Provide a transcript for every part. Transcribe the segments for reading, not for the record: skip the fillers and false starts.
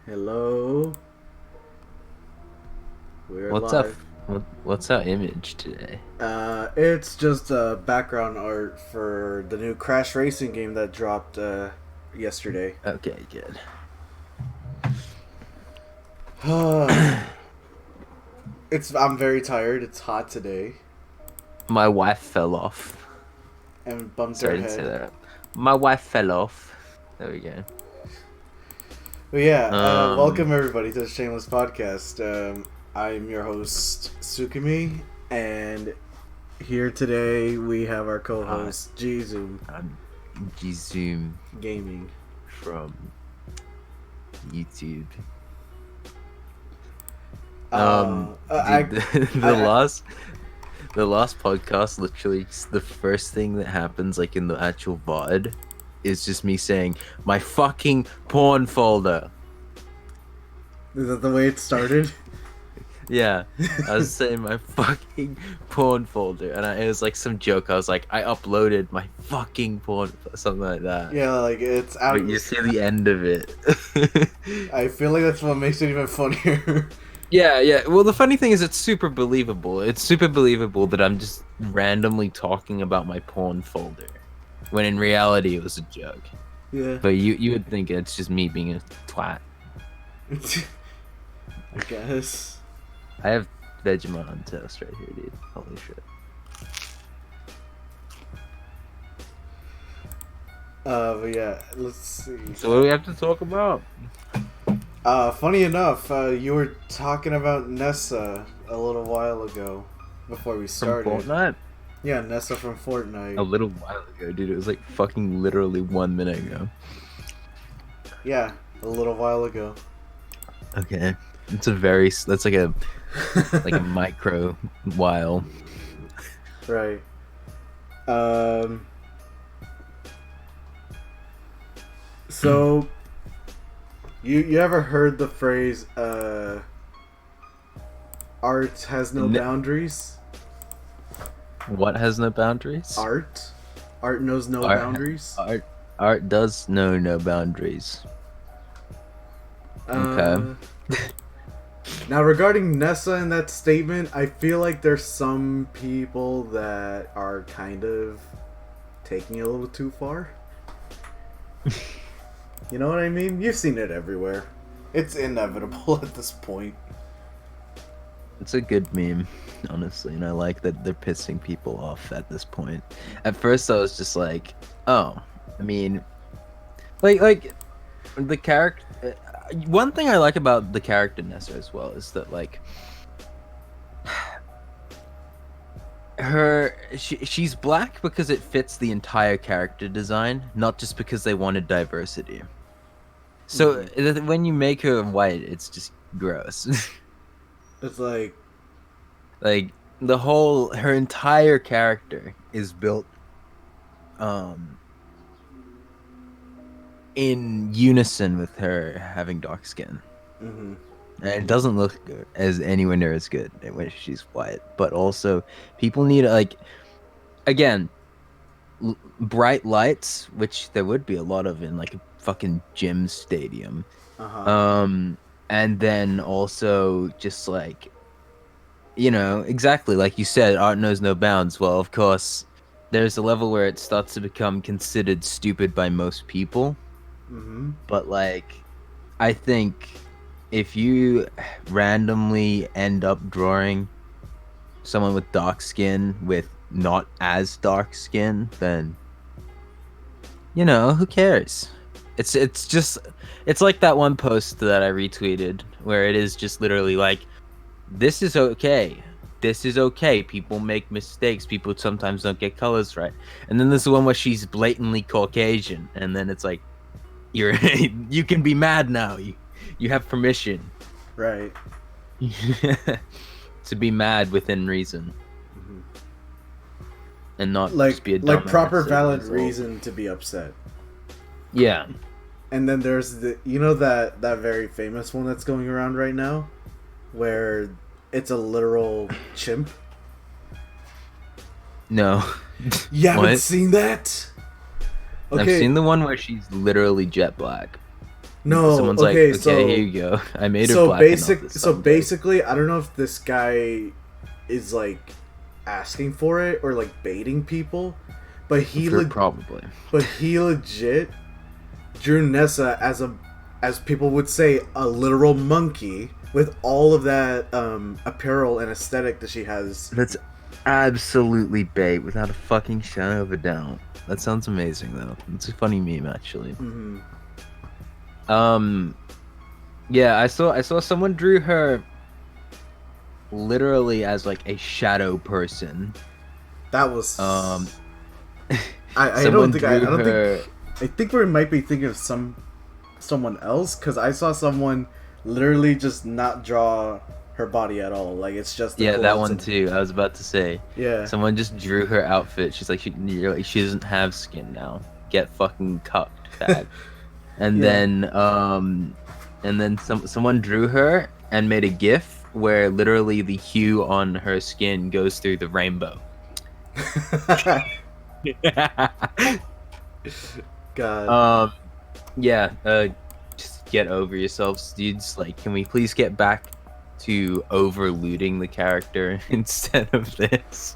Hello. We're What's up? live. What's our image today? It's just background art for the new Crash Racing game that dropped yesterday. Okay, good. I'm very tired. It's hot today, My wife fell off. and bumped Sorry, her I didn't say head. that. My wife fell off. There we go. But yeah, welcome Um, everybody to the Shameless Podcast. I'm your host Sukimi, and here today we have our hi, co-host Jizu I'm Zoom Gaming. from YouTube. I, Dude, the I, last podcast, literally, the first thing that happens, like in the actual VOD, is just me saying my fucking porn folder. is that the way it started? Yeah, I was saying my fucking porn folder, and it was like some joke. I was like, I uploaded my fucking porn, something like that. Yeah, like it's But out. you see the end of it. I feel like that's what makes it even funnier. Yeah, yeah. Well, the funny thing is, it's super believable. It's super believable that I'm just randomly talking about my porn folder, when in reality it was a joke. Yeah. But you would think it's just me being a twat. I guess. I have Vegemite on toast right here, dude. Holy shit. But yeah, let's see. So what do we have to talk about? Funny enough, you were talking about Nessa a little while ago before we From started. Fortnite? Yeah, Nessa from A Fortnite. little while ago, dude. It was like fucking literally 1 minute ago. Yeah, a little while ago. Okay. That's like a micro while. Right. Um. So, you ever heard the phrase "art has no N- boundaries"? what has no boundaries? Art, art knows no Art, boundaries. art, art does know no boundaries. Okay. Uh, Now regarding Nessa and that statement, I feel like there's some people that are kind of taking it a little too far. You know what I mean? You've seen it everywhere. It's inevitable at this point. It's a good meme, honestly, and I like that they're pissing people off at this point. At first, I was just like, oh, I mean, like the character. One thing I like about the character Nessa as well is that like she's black because it fits the entire character design, not just because they wanted diversity. So when you make her white, it's just gross. It's like, Like her entire character is built um in unison with her having dark skin. mm-hmm. And it doesn't look good as anywhere near as good when she's white. But also, people need like again bright lights, which there would be a lot of in like a fucking gym stadium. Uh-huh. Um, and then also just like exactly like you said, art knows no bounds. Well, of course, there's a level where it starts to become considered stupid by most people. Mm-hmm. But like, I think if you randomly end up drawing someone with dark skin with not as dark skin, then who cares? It's like that one post that I retweeted where it is just literally like, this is okay. This is okay. People make mistakes. People sometimes don't get colors right. And then there's the one where she's blatantly Caucasian, and then it's like, you're you can be mad now. You have permission Right. to be mad within reason, Mm-hmm. and not just Like, be a like dumbass proper as a valid result. reason to be upset. Yeah. And then there's that very famous one that's going around right now, where it's a literal chimp. No. You haven't What? seen that? I've Okay, seen the one where she's literally jet black. No, Someone's like, okay, okay, here so you go. I made her black enough that someday. basically, I don't know if this guy is like asking for it or like baiting people, but Probably. but he legit drew Nessa as people would say, a literal monkey with all of that apparel and aesthetic that she has. That's absolutely bait without a fucking shadow of a doubt. That sounds amazing though. It's a funny meme actually. Mm-hmm. Yeah, I saw someone drew her literally as like a shadow person. That was I Someone don't think drew her. I think we might be thinking of someone else, because I saw someone literally just not draw her body at all. Like, it's just the Yeah, that clothes one and- too. I was about to say. Yeah. Someone just drew her outfit. She's like, she doesn't have skin now. Get fucking cucked, fag. And Yeah. then someone drew her and made a GIF where literally the hue on her skin goes through the rainbow. God. Yeah. Just get over yourselves, dudes. Like, can we please get back to overlooting the character instead of this?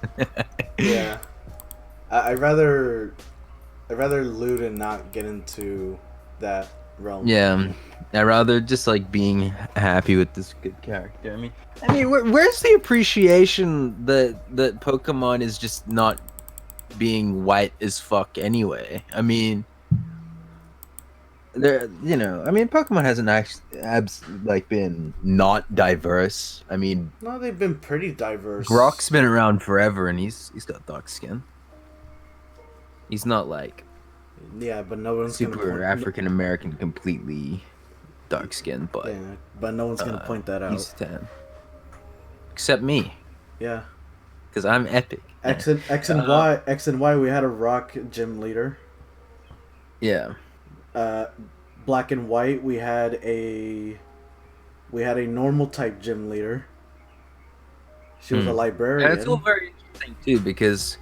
Yeah. I'd rather loot and not get into that realm. Yeah, I'd rather just like being happy with this good character. I mean, where's the appreciation that Pokemon is just not being white as fuck anyway? I mean, Pokemon hasn't actually been not diverse. I mean, No, they've been pretty diverse. Brock's been around forever, and he's got dark skin. He's not like Yeah, but no one's super African American, completely dark skin, but Yeah, but no one's gonna point that out. he's tan. Except me, Yeah. because I'm epic. X and Y. We had a rock gym leader. Yeah. Black and white. We had a normal type gym leader. She was a librarian. And it's all very interesting too, because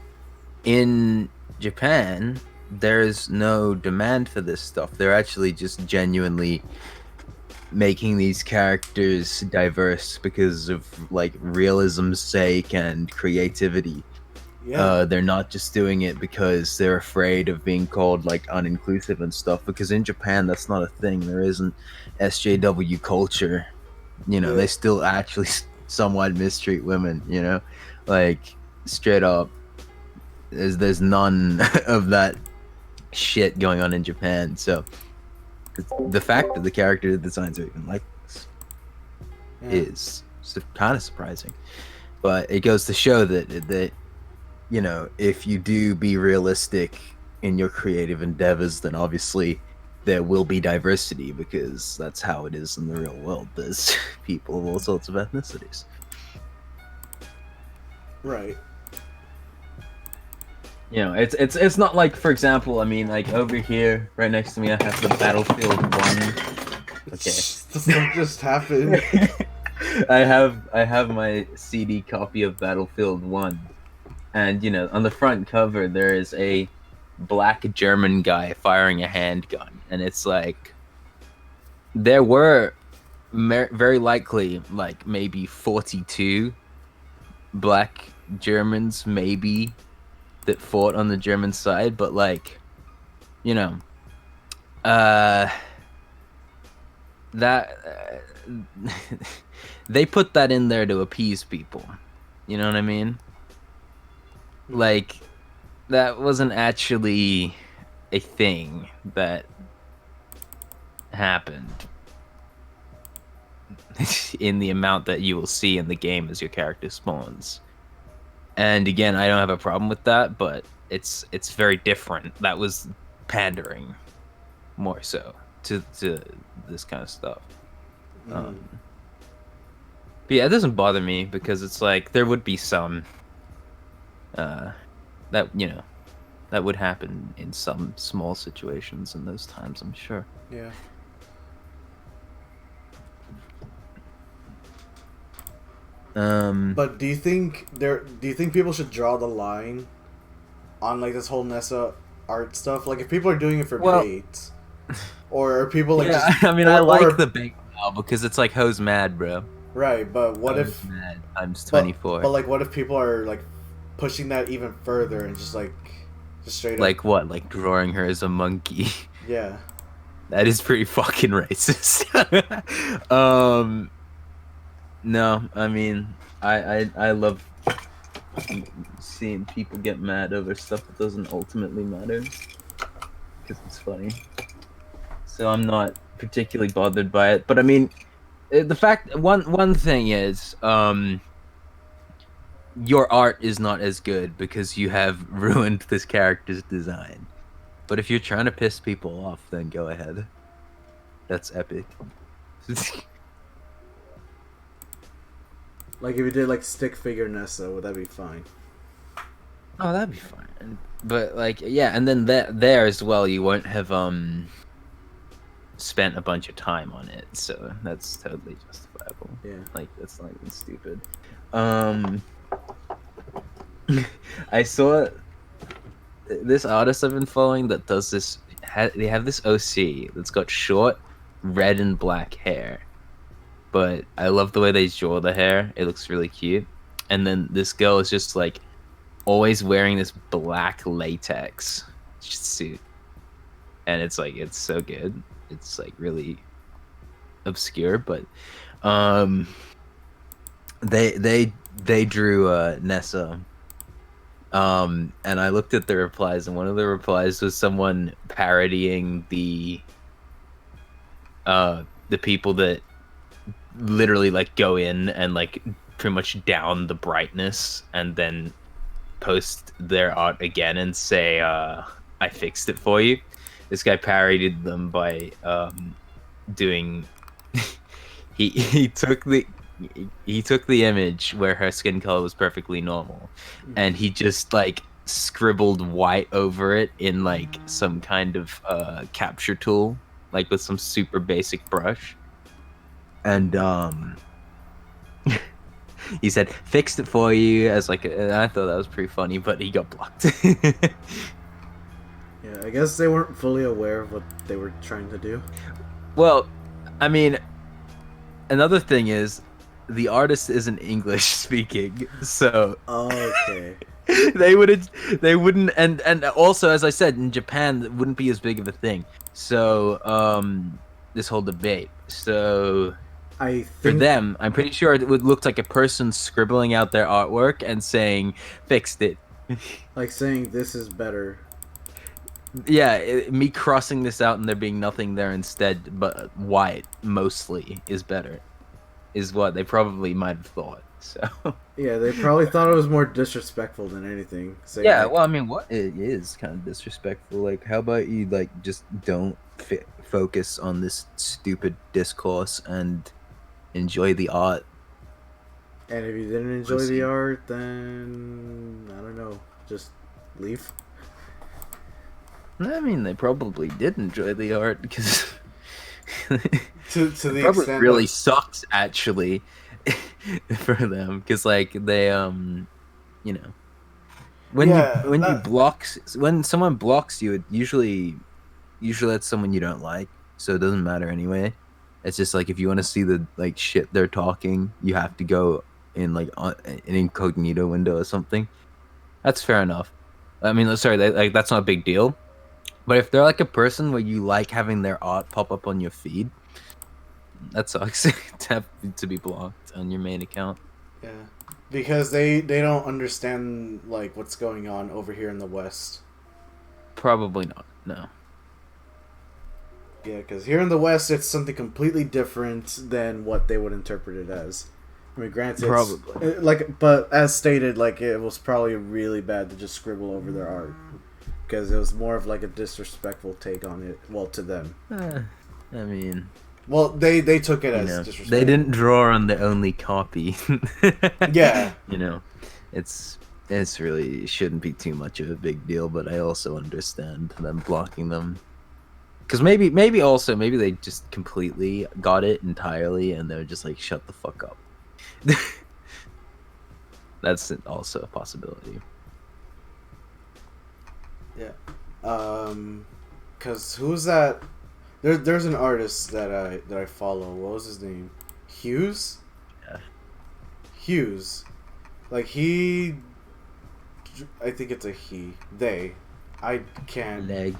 in Japan, there's no demand for this stuff. They're actually just genuinely making these characters diverse because of like realism's sake and creativity. Yeah. They're not just doing it because they're afraid of being called like uninclusive and stuff, because in Japan that's not a thing. There isn't SJW culture. Yeah. They still actually somewhat mistreat women, like straight up. There's none of that shit going on in Japan. So the fact that the character designs are even like this is kind of surprising. But it goes to show that if you do be realistic in your creative endeavors, then obviously there will be diversity, because that's how it is in the real world. There's people of all sorts of ethnicities. Right. It's not like, for example, like over here, right next to me, I have the Battlefield 1. Okay. Does that just happen? I have my CD copy of Battlefield 1. And, on the front cover, there is a black German guy firing a handgun. And it's like, there were very likely, like, maybe 42 black Germans, maybe, that fought on the German side. But, like, that... they put that in there to appease people. You know what I mean? Like, that wasn't actually a thing that happened in the amount that you will see in the game as your character spawns. And again, I don't have a problem with that, but it's very different. That was pandering more so to this kind of stuff. But yeah, it doesn't bother me, because it's like there would be some that would happen in some small situations in those times, I'm sure. Yeah. But do you think people should draw the line on like this whole Nessa art stuff? Like, if people are doing it for bait, Or are people like Yeah, just? I mean, I Or, like or the big now because it's like Ho's mad, bro. right, but what Ho's if? mad times But 24. like, what if people are like pushing that even further and just like just straight up? Like what? Like drawing her as a monkey. Yeah. That is pretty fucking racist. No, I mean, I love seeing people get mad over stuff that doesn't ultimately matter because it's funny. So I'm not particularly bothered by it. But I mean, the fact one thing is, your art is not as good because you have ruined this character's design. But if you're trying to piss people off, then go ahead. That's epic. Like if you did like stick figure Nessa, would that be fine? Oh, that'd be fine. But like, yeah, and then there as well, you won't have spent a bunch of time on it, so that's totally justifiable. Yeah. Like that's not even stupid. Um, I saw this artist I've been following that does this. They have this OC that's got short red and black hair, but I love the way they draw the hair. It looks really cute. And then this girl is just like always wearing this black latex suit, and it's so good. It's like really obscure, but um, they drew Nessa. And I looked at the replies, and one of the replies was someone parodying the people that literally like go in and like pretty much down the brightness and then post their art again and say I fixed it for you. This guy parodied them by doing he took the image where her skin color was perfectly normal and he just like scribbled white over it in like some kind of capture tool, like with some super basic brush, and he said fixed it for you as like and I thought that was pretty funny, but he got blocked. Yeah, I guess they weren't fully aware of what they were trying to do. Well, I mean, another thing is the artist isn't English speaking, so Okay. they wouldn't and also, as I said, in Japan it wouldn't be as big of a thing. So this whole debate. So I for think them, I'm pretty sure it would look like a person scribbling out their artwork and saying fixed it. like saying this is better. Yeah, me crossing this out and there being nothing there instead, but white mostly is better, is what they probably might have thought. So Yeah, they probably thought it was more disrespectful than anything. Saying yeah, like, well, I mean, what it is kind of disrespectful. Like, how about you like just don't focus on this stupid discourse and enjoy the art? and if you didn't enjoy the art, then I don't know, just leave. I mean, they probably did enjoy the art because To the probably extent really that, sucks actually for them because like they you know yeah, when someone blocks you, it usually that's someone you don't like, so it doesn't matter anyway. It's just like if you want to see the like shit they're talking, you have to go in like an incognito window or something. That's fair enough. I mean, sorry, like that's not a big deal. But if they're like a person where you like having their art pop up on your feed, that sucks to be blocked on your main account. yeah, because they don't understand like what's going on over here in the West. Probably not. No. Yeah, because here in the West, it's something completely different than what they would interpret it as. I mean, granted, Probably. like, but as stated, like it was probably really bad to just scribble over their art because it was more of like a disrespectful take on it. Well, to them. I mean, Well, they took it as disrespectful. they didn't draw on the only copy. Yeah. You know, it's really shouldn't be too much of a big deal, but I also understand them blocking them. Because maybe they just completely got it entirely and they're just like, shut the fuck up. That's also a possibility. Yeah. Because who's that? There's an artist that I follow. What was his name? Hughes. Yeah. Hughes. Like he. I think it's a he. They. I can't. Leg.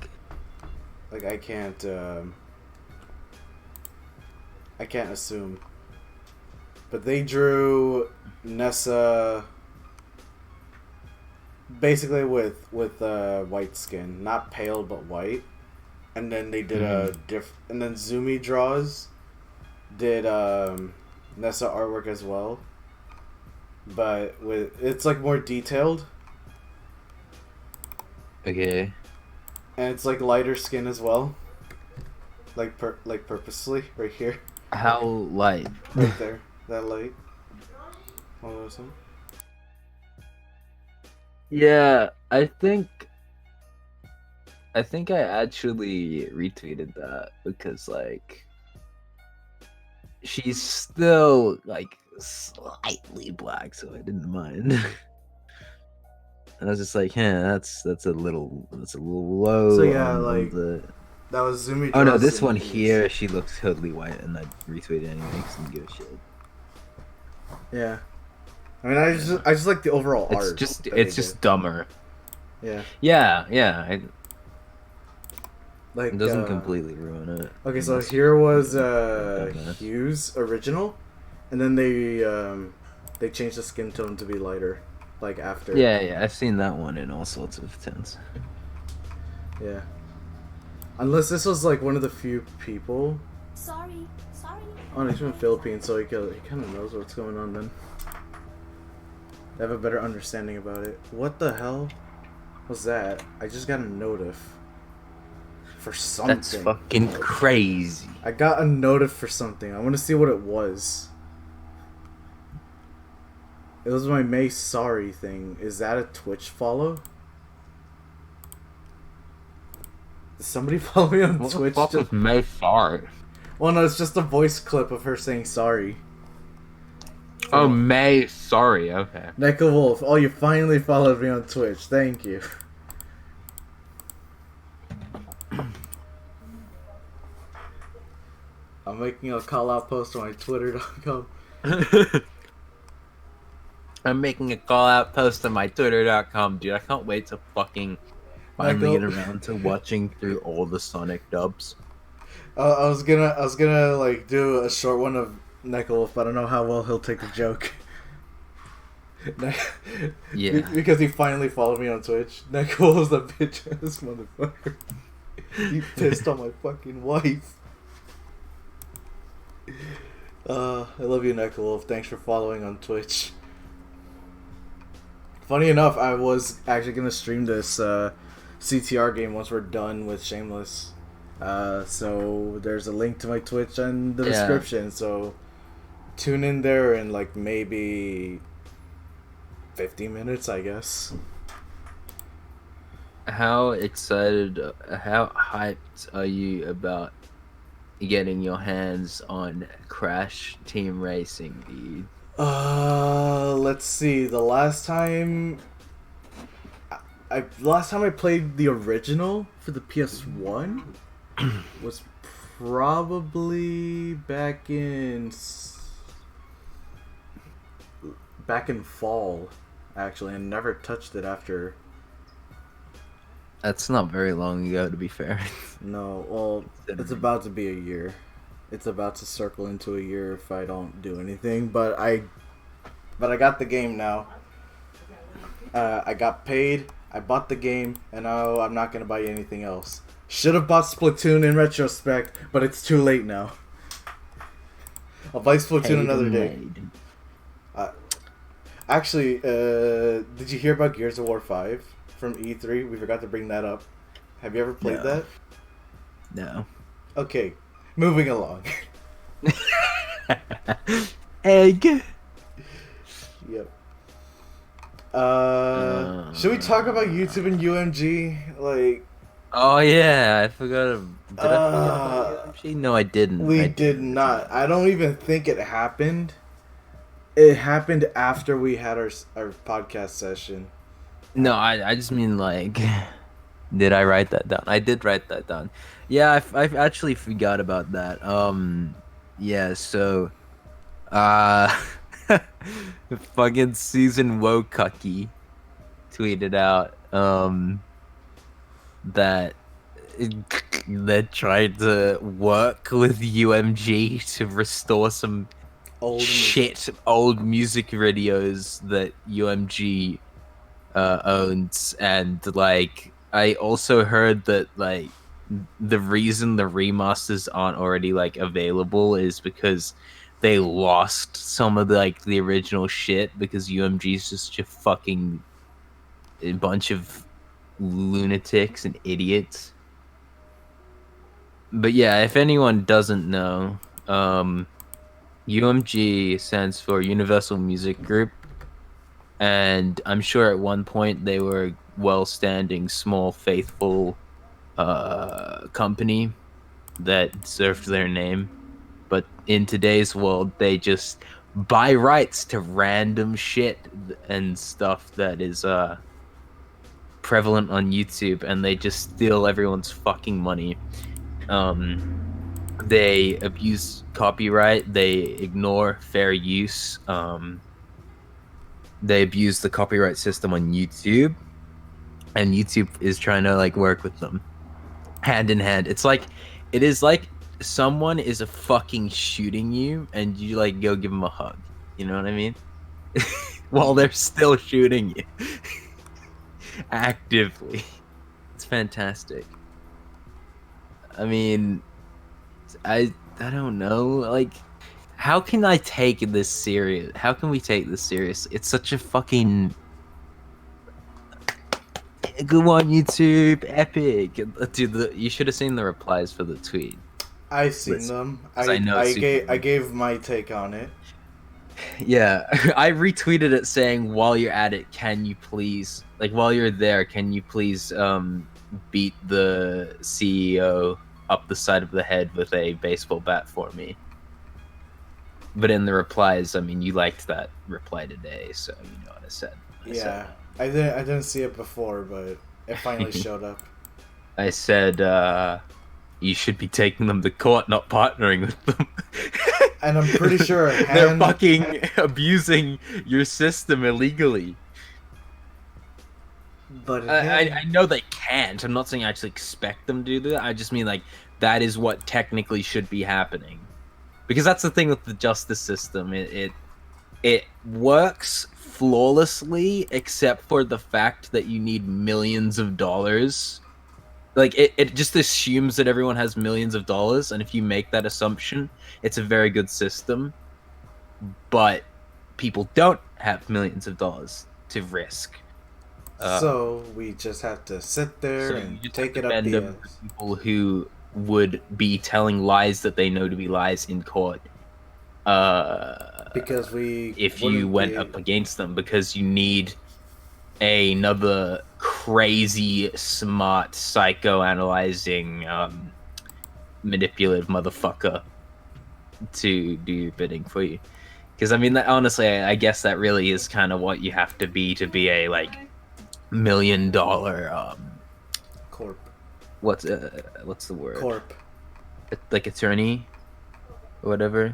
Like I can't. I can't assume. But they drew Nessa basically with white skin, not pale but white. And then they did and then Zumi Draws did Nessa artwork as well. But it's like more detailed. Okay. And it's like lighter skin as well. Like purposely right here. How light? Right there. That light. What was it? Yeah, I think I actually retweeted that because like she's still like slightly black, so I didn't mind. And I was just like, that's a little low. So yeah, on like the... that was Zumi. Oh no, Draws this and one Hughes. here, she looks totally white, and I retweeted anyway because I didn't give a shit. Yeah. I mean, I just like the overall art. It's just dumber. Yeah. Yeah. Like It doesn't completely ruin it. Okay, so Unless here was dumbass. Hughes original, and then they changed the skin tone to be lighter, like after. Yeah, I've seen that one in all sorts of tints. Yeah. Unless this was like one of the few people. Sorry. Oh, he's from Philippines, so he kind of knows what's going on then. They have a better understanding about it. What the hell was that? I just got a notif. For something. That's fucking crazy. I got a notif for something. I want to see what it was. It was my May Sorry thing. Is that a Twitch follow? Did somebody follow me on What Twitch? the fuck is May Sorry? Well, no, it's just a voice clip of her saying sorry. Oh, May Sorry. Okay. Neko Wolf, oh, you finally followed me on Twitch. Thank you. I'm making a call out post on my twitter.com. I'm making a call out post on my twitter.com, dude. I can't wait to fucking finally get around to watching through all the Sonic dubs. I was gonna like do a short one of Neko Wolf, but I don't know how well he'll take the joke. Yeah. Because he finally followed me on Twitch. Neko Wolf's the bitch ass motherfucker. He pissed on my fucking wife. I love you, Neko Wolf. Thanks for following on Twitch. Funny enough, I was actually gonna stream this CTR game once we're done with Shameless. So there's a link to my Twitch in the description. So tune in there in like maybe 50 minutes, I guess. How excited, how hyped are you about getting your hands on Crash Team Racing, dude? Let's see. The last time I played the original for the PS1 was probably back in fall, actually, and never touched it after. That's not very long ago, to be fair. No, well, it's about to be a year. It's about to circle into a year if I don't do anything. But I got the game now. I got paid. I bought the game, and now I'm not gonna buy anything else. Should have bought Splatoon in retrospect, but it's too late now. I'll buy Splatoon another day. Actually, did you hear about Gears of War 5 from E3? We forgot to bring that up. Have you ever played that? No. Okay, moving along. Egg. Yep. Should we talk about YouTube and UMG? Like, oh yeah, I forgot. Did I forget about UMG? No, I didn't. We did not. I don't even think it happened. It happened after we had our podcast session. No, I just mean like Did I write that down? I did write that down. Yeah, I actually forgot about that. Yeah, so, uh, fucking Susan Wokaki tweeted out, that that tried to work with UMG to restore some old music videos that UMG owns, and like I also heard that like the reason the remasters aren't already like available is because they lost some of the like the original shit because UMG is just a fucking a bunch of lunatics and idiots. But yeah, if anyone doesn't know, UMG stands for Universal Music Group, and I'm sure at one point they were a well-standing, small, faithful company that deserved their name. But in today's world, they just buy rights to random shit and stuff that is prevalent on YouTube, and they just steal everyone's fucking money. They abuse copyright. They ignore fair use. They abuse the copyright system on YouTube, and YouTube is trying to like work with them hand in hand. It is like someone is a fucking shooting you, and you like go give them a hug. You know what I mean? While they're still shooting you actively. It's fantastic. I mean, I don't know. Like, how can I take this serious? How can we take this serious? It's such a fucking good one, YouTube, epic. Dude, you should have seen the replies for the tweet. I've seen them. I know I gave my take on it. Yeah, I retweeted it saying, "While you're at it, can you please, like, while you're there, can you please beat the CEO up the side of the head with a baseball bat for me?" But in the replies, I mean, you liked that reply today, so you know what I said. I didn't see it before, but it finally showed up. I said, you should be taking them to court, not partnering with them. And I'm pretty sure they're fucking abusing your system illegally. But I know they can't. I'm not saying I actually expect them to do that. I just mean like that is what technically should be happening, because that's the thing with the justice system. It works flawlessly, except for the fact that you need millions of dollars. Like it just assumes that everyone has millions of dollars, and if you make that assumption, it's a very good system. But people don't have millions of dollars to risk. So we just have to sit there and take it up the ass. People who would be telling lies that they know to be lies in court. Because if you went up against them, because you need another crazy, smart, psychoanalyzing, manipulative motherfucker to do bidding for you. Because I mean, that, honestly, I guess that really is kind of what you have to be a like $1 million corp. What's the word? Corp. Like attorney, or whatever.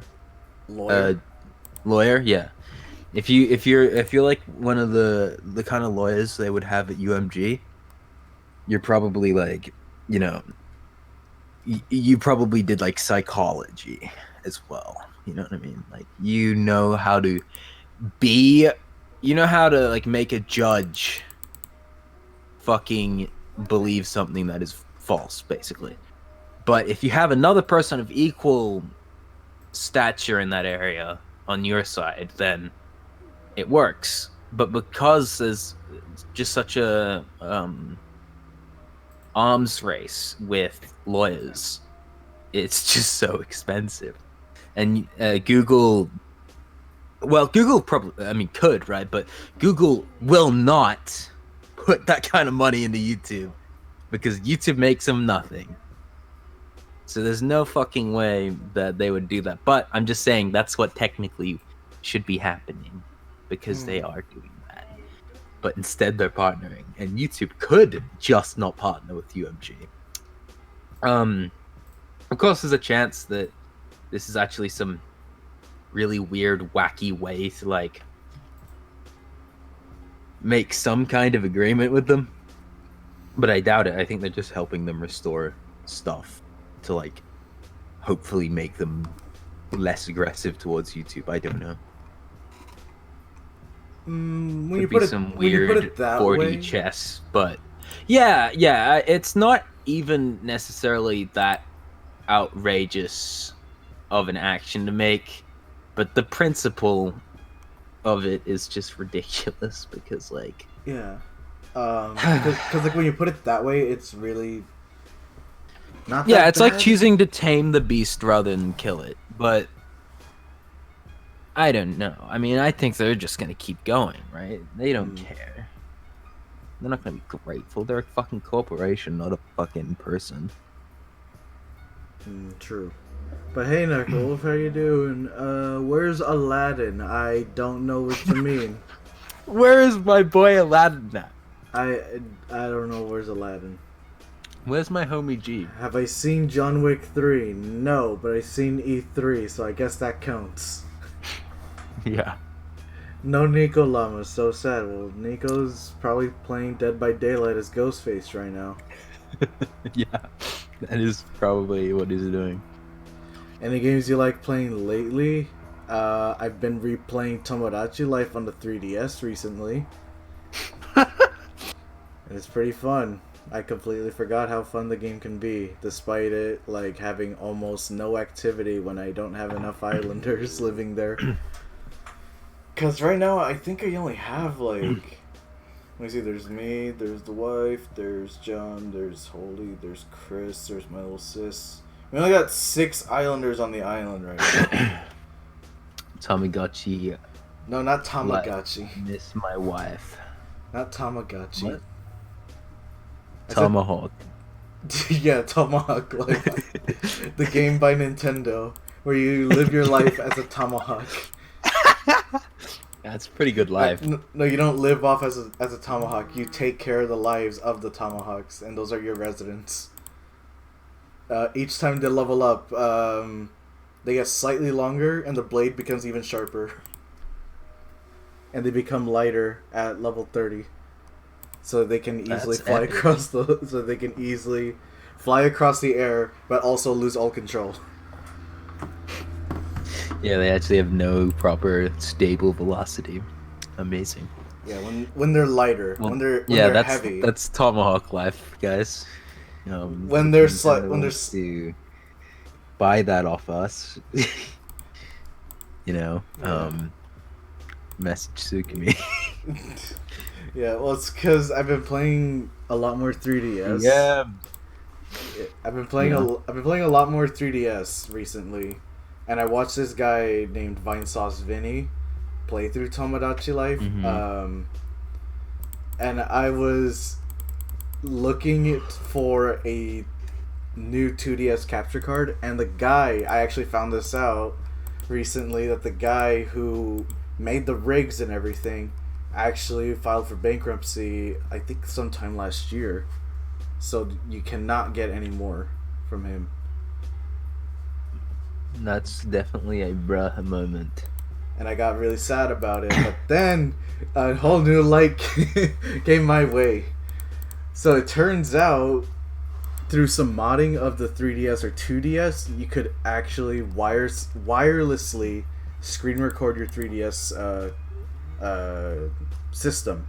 Lawyer. Yeah. If you're like one of the kind of lawyers they would have at UMG, you're probably like, you know, you probably did like psychology as well. You know what I mean? Like you know how to like make a judge fucking believe something that is false, basically. But if you have another person of equal stature in that area on your side, then it works. But because there's just such a arms race with lawyers, it's just so expensive. And Google probably, I mean, could, right? But Google will not put that kind of money into YouTube because YouTube makes them nothing. So there's no fucking way that they would do that. But I'm just saying that's what technically should be happening, because they are doing that. but instead they're partnering, and YouTube could just not partner with UMG. Of course, there's a chance that this is actually some really weird, wacky way to like make some kind of agreement with them, but I doubt it. I think they're just helping them restore stuff to like hopefully make them less aggressive towards YouTube. I don't know. When you put it, some when you put weird it that 4D way, chess, but yeah, it's not even necessarily that outrageous of an action to make, but the principle of it is just ridiculous because like because like when you put it that way, it's really not yeah, that it's like bad. choosing to tame the beast rather than kill it, but I don't know. I mean, I think they're just gonna keep going, right? They don't care. They're not gonna be grateful. They're a fucking corporation, not a fucking person. True. But hey, Knuckles, how you doing? Where's Aladdin? I don't know what you mean. Where is my boy Aladdin at? I don't know where's Aladdin. Where's my homie G? Have I seen John Wick 3? No, but I've seen E3, so I guess that counts. Yeah. No Nico Llama, so sad. Well, Nico's probably playing Dead by Daylight as Ghostface right now. Yeah, that is probably what he's doing. Any games you like playing lately? I've been replaying Tomodachi Life on the 3DS recently. It's pretty fun. I completely forgot how fun the game can be, despite it like having almost no activity when I don't have enough islanders living there. Because right now, I think I only have, like... Let me see, there's me, there's the wife, there's John, there's Holy, there's Chris, there's my little sis. We only got 6 islanders on the island right now. Tamagotchi. No, not Tamagotchi. Miss my wife. Not Tamagotchi. What? Tomahawk. Yeah, Tomahawk. Like, the game by Nintendo, where you live your life as a tomahawk. That's a pretty good life. No, you don't live off as a tomahawk. You take care of the lives of the tomahawks, and those are your residents. Each time they level up, they get slightly longer, and the blade becomes even sharper. And they become lighter at level 30. So they can easily fly across the air, but also lose all control. Yeah, they actually have no proper stable velocity. Amazing. Yeah, when they're lighter, when they're heavy. That's Tomahawk life, guys. When they're to buy that off us, message Sukimi. Yeah, well, it's because I've been playing a lot more 3DS. Yeah. I've been playing a lot more 3DS recently, and I watched this guy named Vinesauce Vinny play through Tomodachi Life. Mm-hmm. And I was looking for a new 2DS capture card, and I actually found this out recently, that the guy who made the rigs and everything actually filed for bankruptcy, I think sometime last year. So you cannot get any more from him. That's definitely a bruh moment. And I got really sad about it, but then a whole new light came my way. So it turns out, through some modding of the 3DS or 2DS, you could actually wirelessly screen record your 3DS system.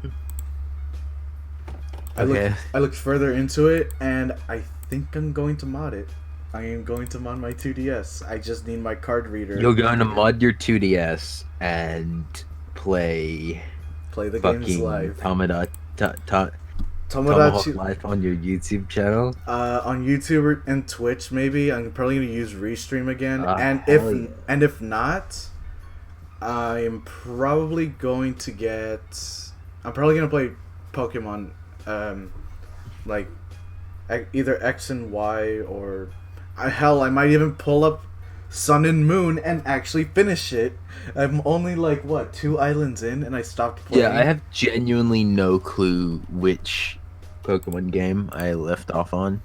Okay. I looked further into it, and I think I'm going to mod it. I am going to mod my 2DS. I just need my card reader. You're going to mod your 2DS and play the games live. Tomodachi Life on your YouTube channel? On YouTube and Twitch, maybe. I'm probably going to use Restream again. And if not, I'm probably going to play Pokemon, like either X and Y, or hell, I might even pull up Sun and Moon and actually finish it. I'm only like, what, 2 islands in, and I stopped playing. Yeah, I have genuinely no clue which Pokemon game I left off on.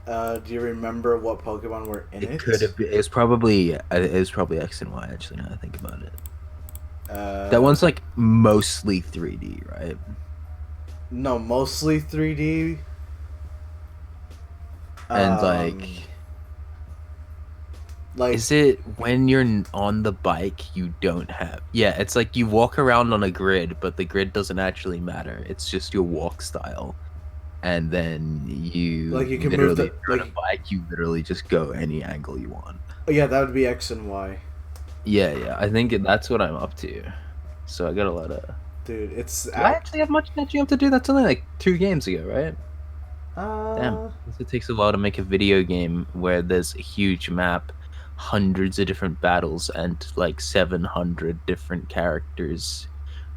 Do you remember what Pokemon were in it? It could have been. It was probably X and Y. Actually, now that I think about it, that one's like mostly 3D, right? No, mostly 3D. And like, is it when you're on the bike you don't have? Yeah, it's like you walk around on a grid, but the grid doesn't actually matter. It's just your walk style, and then you can literally, move on a bike. You literally just go any angle you want. Yeah, that would be X and Y. Yeah. I think that's what I'm up to. So I got a lot of. Dude, it's. Do I actually have much catching up to do? That's only like 2 games ago, right? Damn. It takes a while to make a video game where there's a huge map, hundreds of different battles, and like 700 different characters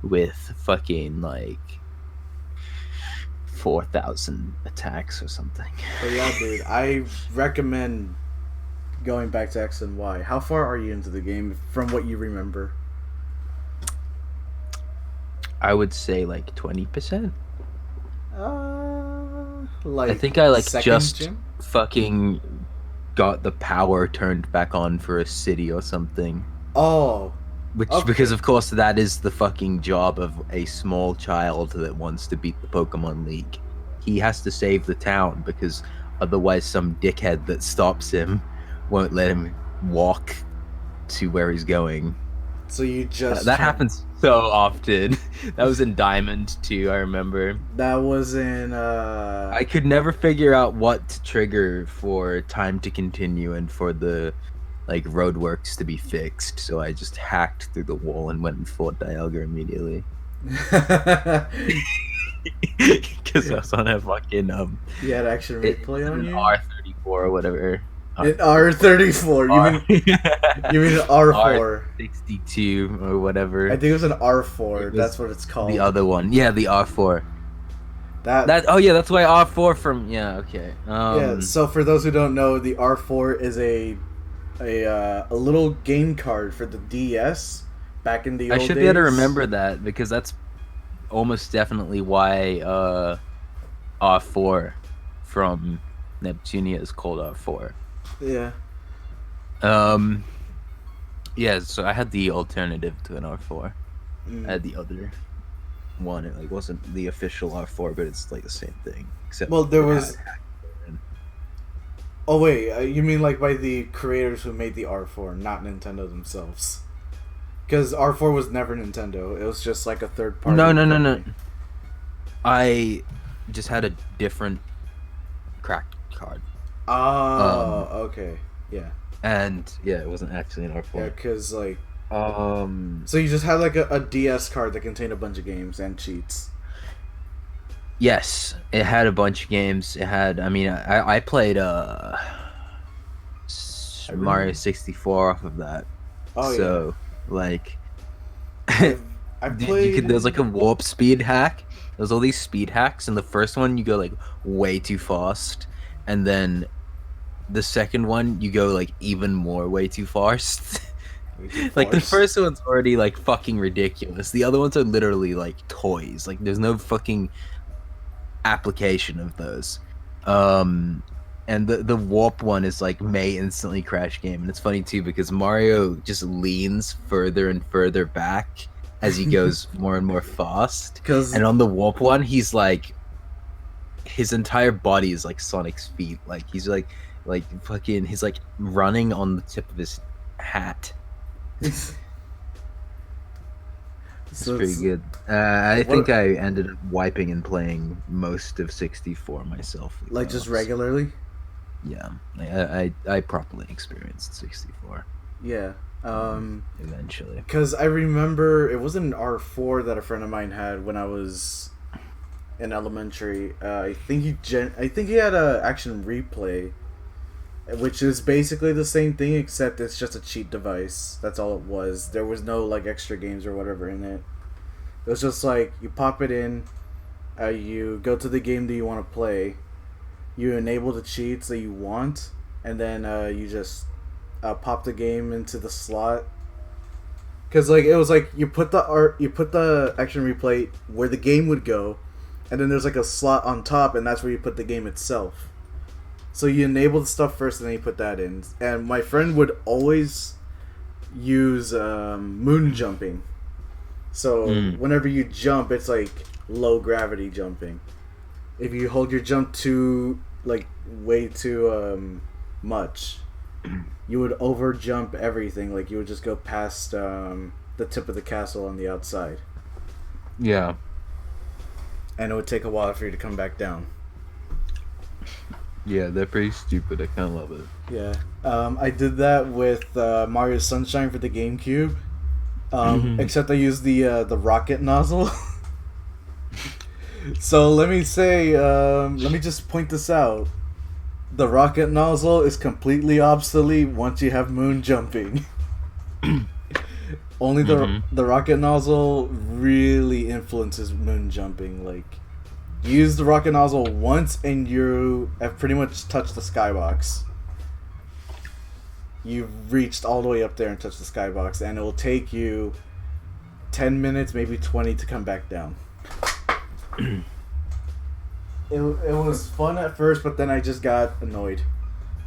with fucking like 4,000 attacks or something. But yeah, dude, I recommend going back to X and Y. How far are you into the game from what you remember? I would say like 20%. Like I think I like just gym? fucking got the power turned back on for a city or something. Oh. Which, okay. Because of course that is the fucking job of a small child that wants to beat the Pokemon League. He has to save the town because otherwise some dickhead that stops him won't let him walk to where he's going. So you just... that happens so often. That was in Diamond too, I remember. That was in... I could never figure out what to trigger for time to continue and for the like roadworks to be fixed, so I just hacked through the wall and went and fought Dialga immediately. Because I was on a fucking You had action replay on you? R34 or whatever. In R34. You mean R4? R62 or whatever. I think it was an R4. That's what it's called. The other one. Yeah, the R4. That oh yeah, that's why R4 from okay. Yeah, so for those who don't know, the R4 is a little game card for the DS back in the old days. I should be able to remember that because that's almost definitely why R4 from Neptunia is called R4. Yeah. Yeah, so I had the alternative to an R4. Mm. I had the other one. It like wasn't the official R4, but it's like the same thing. Except there was. Oh wait, you mean like by the creators who made the R4, not Nintendo themselves? Because R4 was never Nintendo. It was just like a third party. No. I just had a different cracked card. Oh, okay, yeah. And yeah, it wasn't actually an R4. Yeah, because like. So you just had like a DS card that contained a bunch of games and cheats. Yes, it had a bunch of games. It had. I mean, I played Mario 64 off of that. Oh so, like, I played. There's like a warp speed hack. There's all these speed hacks, and the first one you go like way too fast, and then the second one you go like even more way too fast. Like the first one's already like fucking ridiculous. The other ones are literally like toys. Like there's no fucking application of those. And the warp one is like may instantly crash game, and it's funny too because Mario just leans further and further back as he goes more and more fast. And on the warp one, he's like his entire body is like Sonic's feet. Like he's like fucking he's like running on the tip of his hat. It's pretty good. I think I ended up wiping and playing most of 64 myself. Like just regularly? Yeah. I properly experienced 64. Yeah. Eventually. Because I remember it wasn't an R4 that a friend of mine had when I was in elementary. I think he had a action replay, which is basically the same thing except it's just a cheat device. That's all it was. There was no like extra games or whatever in it. It was just like you pop it in, you go to the game that you want to play, you enable the cheats that you want, and then you just pop the game into the slot. Because like it was like you put the action replay where the game would go, and then there's like a slot on top, and that's where you put the game itself. So you enable the stuff first, and then you put that in. And my friend would always use moon jumping. So whenever you jump, it's like low gravity jumping. If you hold your jump too like way too much, you would over jump everything. Like you would just go past the tip of the castle on the outside. Yeah. And it would take a while for you to come back down. Yeah, they're pretty stupid. I kind of love it. Yeah. I did that with Mario Sunshine for the GameCube. Except I used the rocket nozzle. So let me just point this out. The rocket nozzle is completely obsolete once you have moon jumping. Only the rocket nozzle really influences moon jumping. Like, you use the rocket nozzle once and you have pretty much touched the skybox. You've reached all the way up there and touched the skybox, and it will take you 10 minutes, maybe 20 to come back down. It was fun at first, but then I just got annoyed.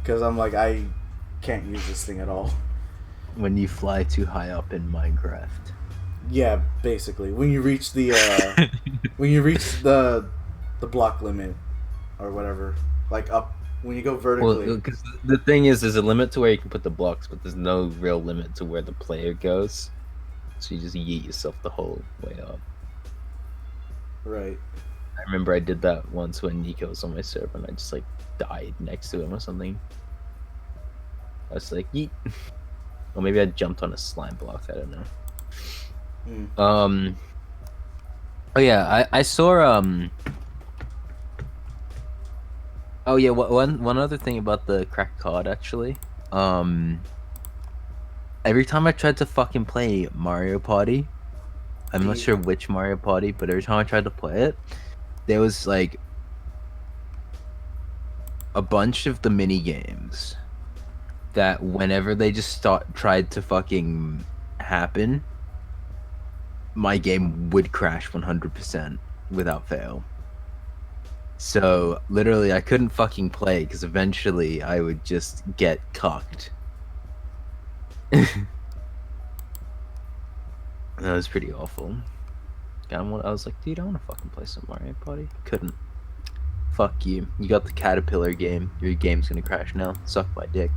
Because I'm like, I can't use this thing at all. When you fly too high up in Minecraft. Yeah, basically. When you reach the the block limit or whatever, like up when you go vertically. Well, because the thing is, there's a limit to where you can put the blocks, but there's no real limit to where the player goes. So you just yeet yourself the whole way up. Right. I remember I did that once when Nico was on my server, and I just like died next to him or something. I was like, yeet. Or maybe I jumped on a slime block. I don't know. Oh yeah, I saw Oh yeah, one other thing about the cracked card actually. Every time I tried to fucking play Mario Party, I'm not sure which Mario Party, but every time I tried to play it, there was like a bunch of the mini games that whenever they just tried to fucking happen, my game would crash 100% without fail. So literally I couldn't fucking play because eventually I would just get cucked. That was pretty awful. I was like, dude, I want to fucking play some Mario Party. Couldn't. Fuck you. You got the Caterpillar game. Your game's gonna crash now. Suck my dick.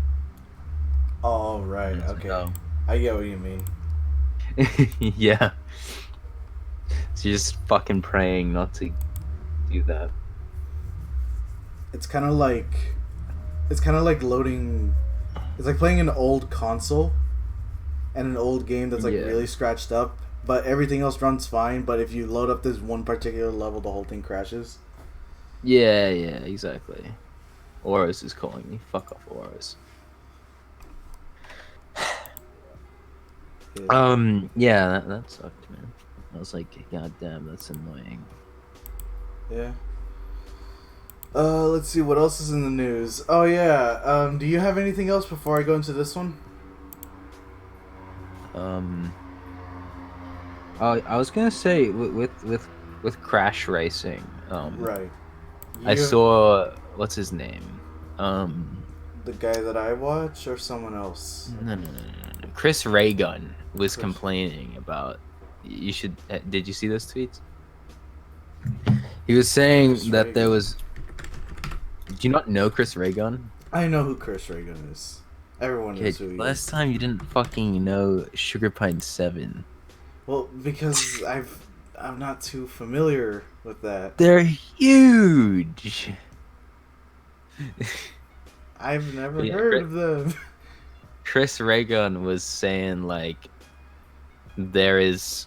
Oh, right. Okay. Like, oh. I get what you mean. Yeah. So you're just fucking praying not to do that. It's kind of like loading. It's like playing an old console and an old game that's like really scratched up, but everything else runs fine. But if you load up this one particular level, the whole thing crashes. Yeah, exactly. Oros is calling me. Fuck off, Oros. Yeah, that sucked, man. I was like, god damn, that's annoying. Yeah. Let's see what else is in the news. Oh yeah. Do you have anything else before I go into this one? I was gonna say with Crash Racing. Right. I saw what's his name. The guy that I watch or someone else? No. Chris Raygun was complaining about. You should. Did you see those tweets? He was saying that there was. Do you not know Chris Raygun? I know who Chris Raygun is. Everyone knows who he is. Last time you didn't fucking know Sugar Pine 7. Well, because I'm not too familiar with that. They're huge. I've never heard of them. Chris Raygun was saying like there is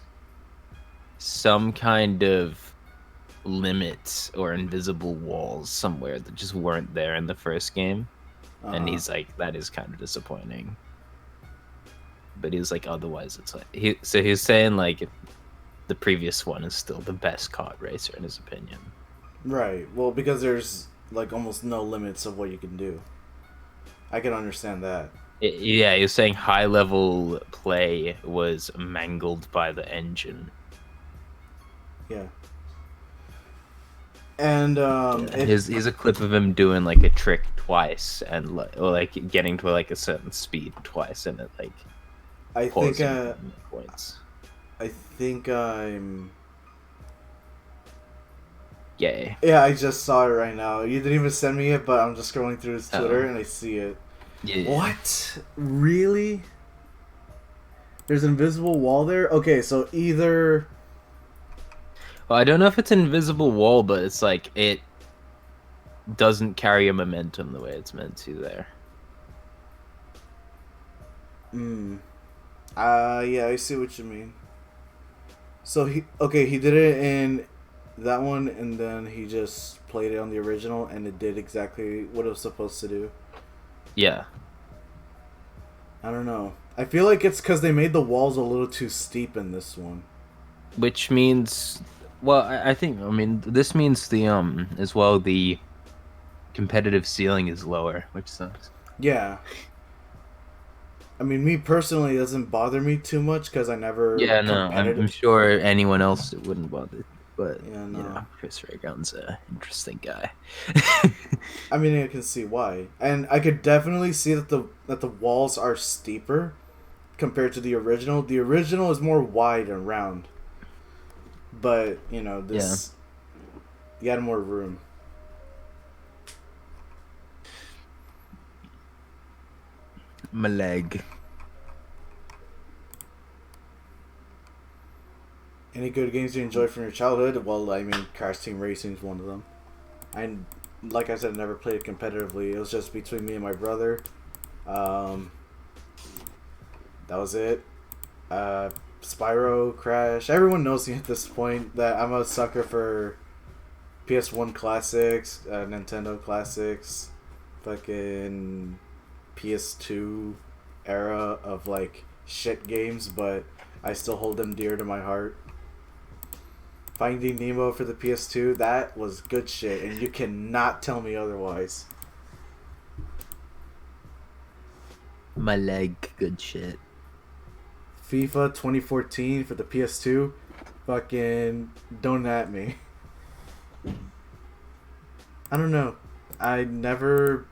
some kind of limits or invisible walls somewhere that just weren't there in the first game. And he's like, that is kind of disappointing. But he was like, otherwise it's like he was saying like the previous one is still the best kart racer in his opinion. Right. Well, because there's like almost no limits of what you can do. I can understand that. Yeah, you're saying high level play was mangled by the engine. Yeah. And Yeah, here's a clip of him doing like a trick twice and or like getting to like a certain speed twice and it like I think pausing points. I think I'm. Yay. Yeah, I just saw it right now. You didn't even send me it, but I'm just scrolling through his Twitter and I see it. Yeah. What? Really? There's an invisible wall there? Okay, so either. Well, I don't know if it's an invisible wall, but it's like it doesn't carry a momentum the way it's meant to there. Yeah, I see what you mean. So he did it in that one, and then he just played it on the original, and it did exactly what it was supposed to do. Yeah. I don't know. I feel like it's because they made the walls a little too steep in this one. Which means, well, I think, I mean, this means the, as well, the competitive ceiling is lower, which sucks. Yeah. I mean, me personally, it doesn't bother me too much because I never Yeah, no, I'm sure anyone else it wouldn't bother. But, Yeah, no. you know, Chris Raygun's a interesting guy. I mean, I can see why. And I could definitely see that the walls are steeper compared to the original. The original is more wide and round. But, you know, this... Yeah. You had more room. My leg. Any good games you enjoyed from your childhood? Well, I mean, Crash Team Racing is one of them. I, like I said, never played it competitively. It was just between me and my brother. That was it. Spyro, Crash. Everyone knows me at this point that I'm a sucker for PS1 classics, Nintendo classics, fucking PS2 era of like shit games, but I still hold them dear to my heart. Finding Nemo for the PS2, that was good shit, and you cannot tell me otherwise. My leg, good shit. FIFA 2014 for the PS2, fucking don't at me. I don't know. I never...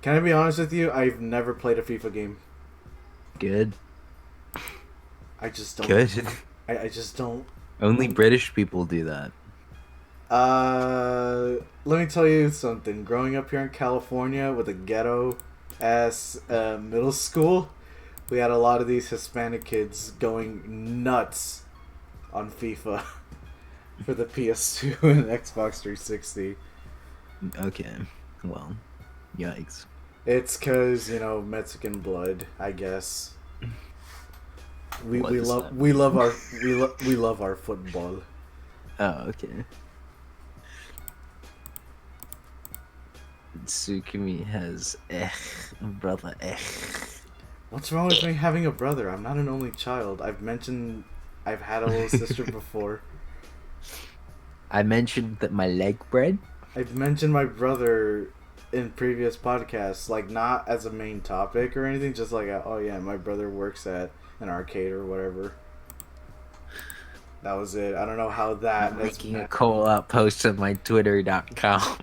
Can I be honest with you? I've never played a FIFA game. Good. I just don't... Good. I just don't... Only British people do that. Let me tell you something. Growing up here in California with a ghetto-ass middle school, we had a lot of these Hispanic kids going nuts on FIFA for the PS2 and Xbox 360. Okay. Well, yikes. It's because, you know, Mexican blood, I guess. We love our football. Oh, okay. Tsukimi has brother. What's wrong with me having a brother? I'm not an only child. I've had a little sister before. I mentioned that my leg bred. I've mentioned my brother in previous podcasts, like not as a main topic or anything, just like oh yeah, my brother works at an arcade or whatever. That was it. I don't know how that... Making a call-out post on my Twitter.com.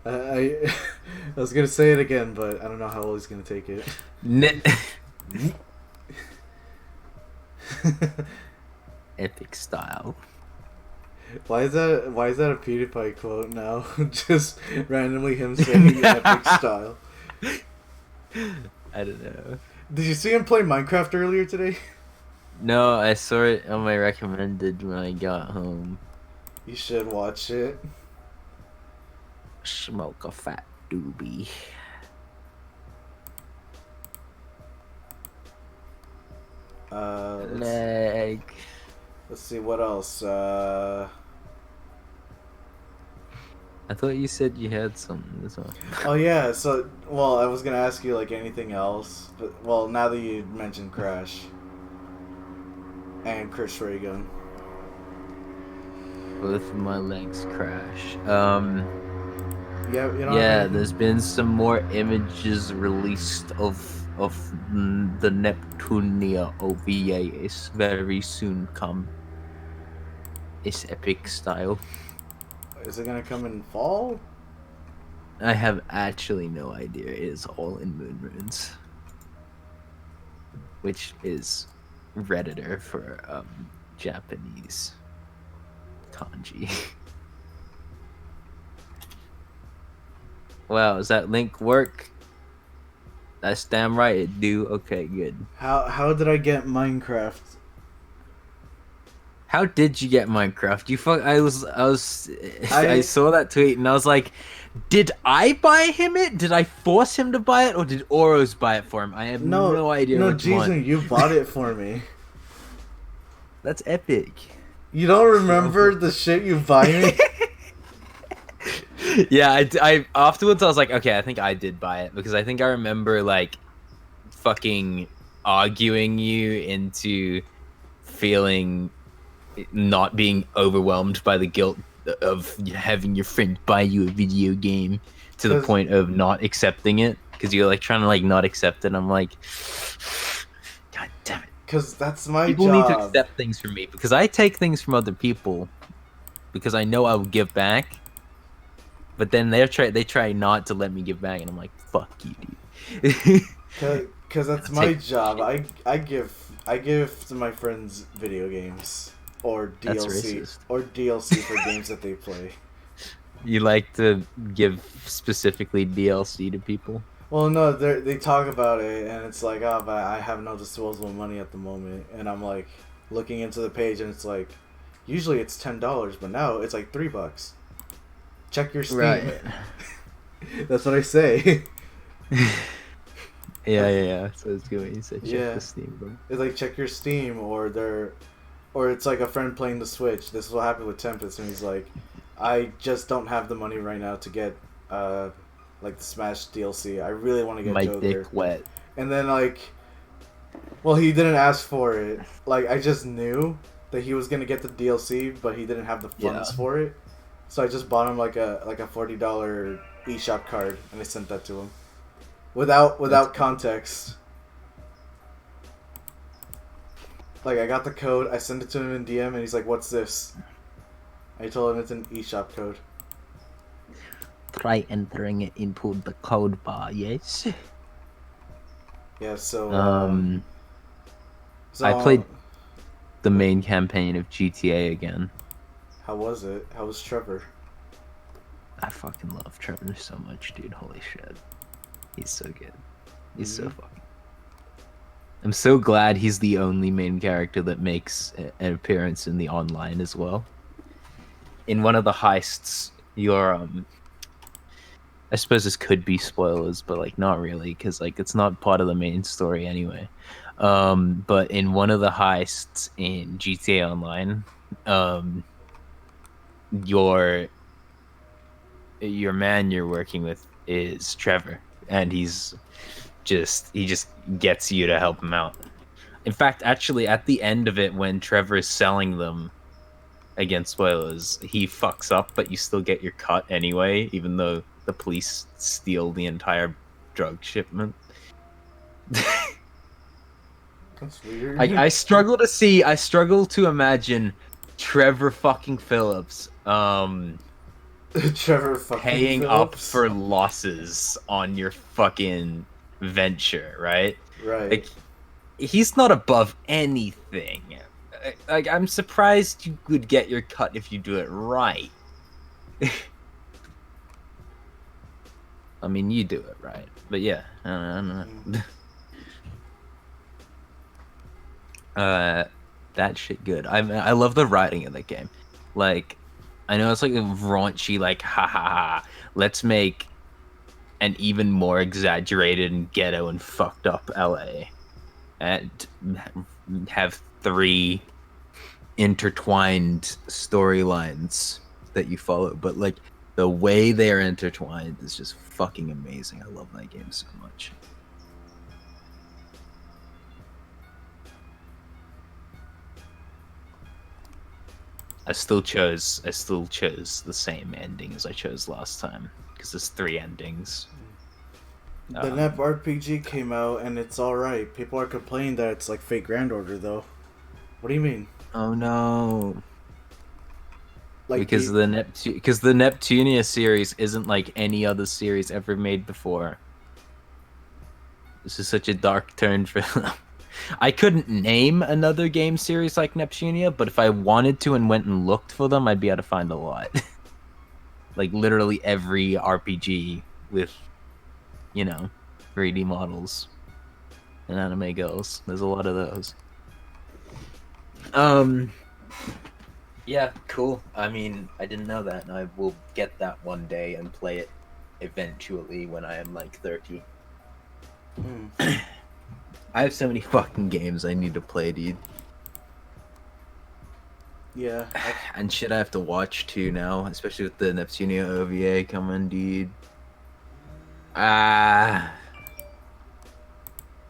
I was gonna say it again, but I don't know how well he's gonna take it. Epic style. Why is that a PewDiePie quote now? Just randomly him saying epic style. I don't know. Did you see him play Minecraft earlier today? No, I saw it on my recommended when I got home. You should watch it. Smoke a fat doobie. Let's see what else. I thought you said you had something as well. Oh yeah, so I was gonna ask you like anything else, but now that you mentioned Crash and Chris Raygun. Both of my legs crash. Yeah, you don't have Yeah, any. there's been some more images released of the Neptunia OVAs very soon come. It's epic style. Is it gonna come in fall? I have actually no idea. It is all in moon runes, which is Redditor for Japanese kanji. Wow, does that link work? That's damn right it do. Okay, good. How did I get Minecraft? How did you get Minecraft? You fuck. I I saw that tweet and I was like, did I buy him it? Did I force him to buy it, or did Oros buy it for him? I have no no idea no which one. Jason, you bought it for me. That's epic. You don't remember the shit you buy me? Yeah, I afterwards I was like, okay, I think I did buy it because I think I remember like fucking arguing you into feeling not being overwhelmed by the guilt of having your friend buy you a video game to the Cause point of not accepting it because you're like trying to like not accept it. I'm like, God damn it. cause that's my People need to job. accept things from me because I take things from other people because I know I will give back. But then they try not to let me give back, and I'm like, fuck you, dude. Cause that's my job. I give to my friends video games or That's DLC racist. or DLC for games that they play. You like to give specifically DLC to people? Well, no, they talk about it, and it's like, oh, but I have no disposable money at the moment, and I'm like looking into the page, and it's like, usually it's $10, but now it's like $3. Check your Steam. Right. That's what I say. Yeah. So it's good. You said check the Steam, bro. It's like check your Steam, or it's like a friend playing the Switch. This is what happened with Tempest, and he's like, I just don't have the money right now to get like the Smash DLC. I really want to get My Joker. dick wet. And then like, well, he didn't ask for it. Like I just knew that he was gonna get the DLC, but he didn't have the funds for it. So I just bought him like a $40 eShop card, and I sent that to him without context. Like I got the code, I sent it to him in DM, and he's like, "What's this?" I told him it's an eShop code. Try entering it into the code bar, yes. Yeah, so I played the main campaign of GTA again. How was it? How was Trevor? I fucking love Trevor so much, dude. Holy shit. He's so good. He's so fucking... I'm so glad he's the only main character that makes an appearance in the online as well. In one of the heists, you're, I suppose this could be spoilers, but, like, not really, because, like, it's not part of the main story anyway. But in one of the heists in GTA Online, your man you're working with is Trevor, and he just gets you to help him out. In fact, actually, at the end of it, when Trevor is selling them, again, spoilers, he fucks up, but you still get your cut anyway, even though the police steal the entire drug shipment. That's weird. I struggle to imagine Trevor fucking Phillips Trevor fucking paying Phillips. up for losses on your fucking venture, right? Right. Like, he's not above anything. Like, I'm surprised you would get your cut if you do it right. I mean, you do it right, but yeah, I don't know. That shit good. I love the writing in the game. Like, I know it's like a raunchy, like, ha ha ha. Let's make an even more exaggerated and ghetto and fucked up LA, and have 3 intertwined storylines that you follow. But like, the way they are intertwined is just fucking amazing. I love that game so much. I still chose the same ending as I chose last time, because there's 3 endings. The NEP RPG came out and it's alright. People are complaining that it's like Fate Grand Order though. What do you mean? Oh no. Like because the Neptunia series isn't like any other series ever made before. This is such a dark turn for them. I couldn't name another game series like Neptunia, but if I wanted to and went and looked for them, I'd be able to find a lot. Like literally every RPG with, 3D models and anime girls. There's a lot of those. Yeah, cool. I mean, I didn't know that, and I will get that one day and play it eventually when I am like 30. I have so many fucking games I need to play, dude. Yeah. And shit I have to watch too now, especially with the Neptunia OVA coming, dude.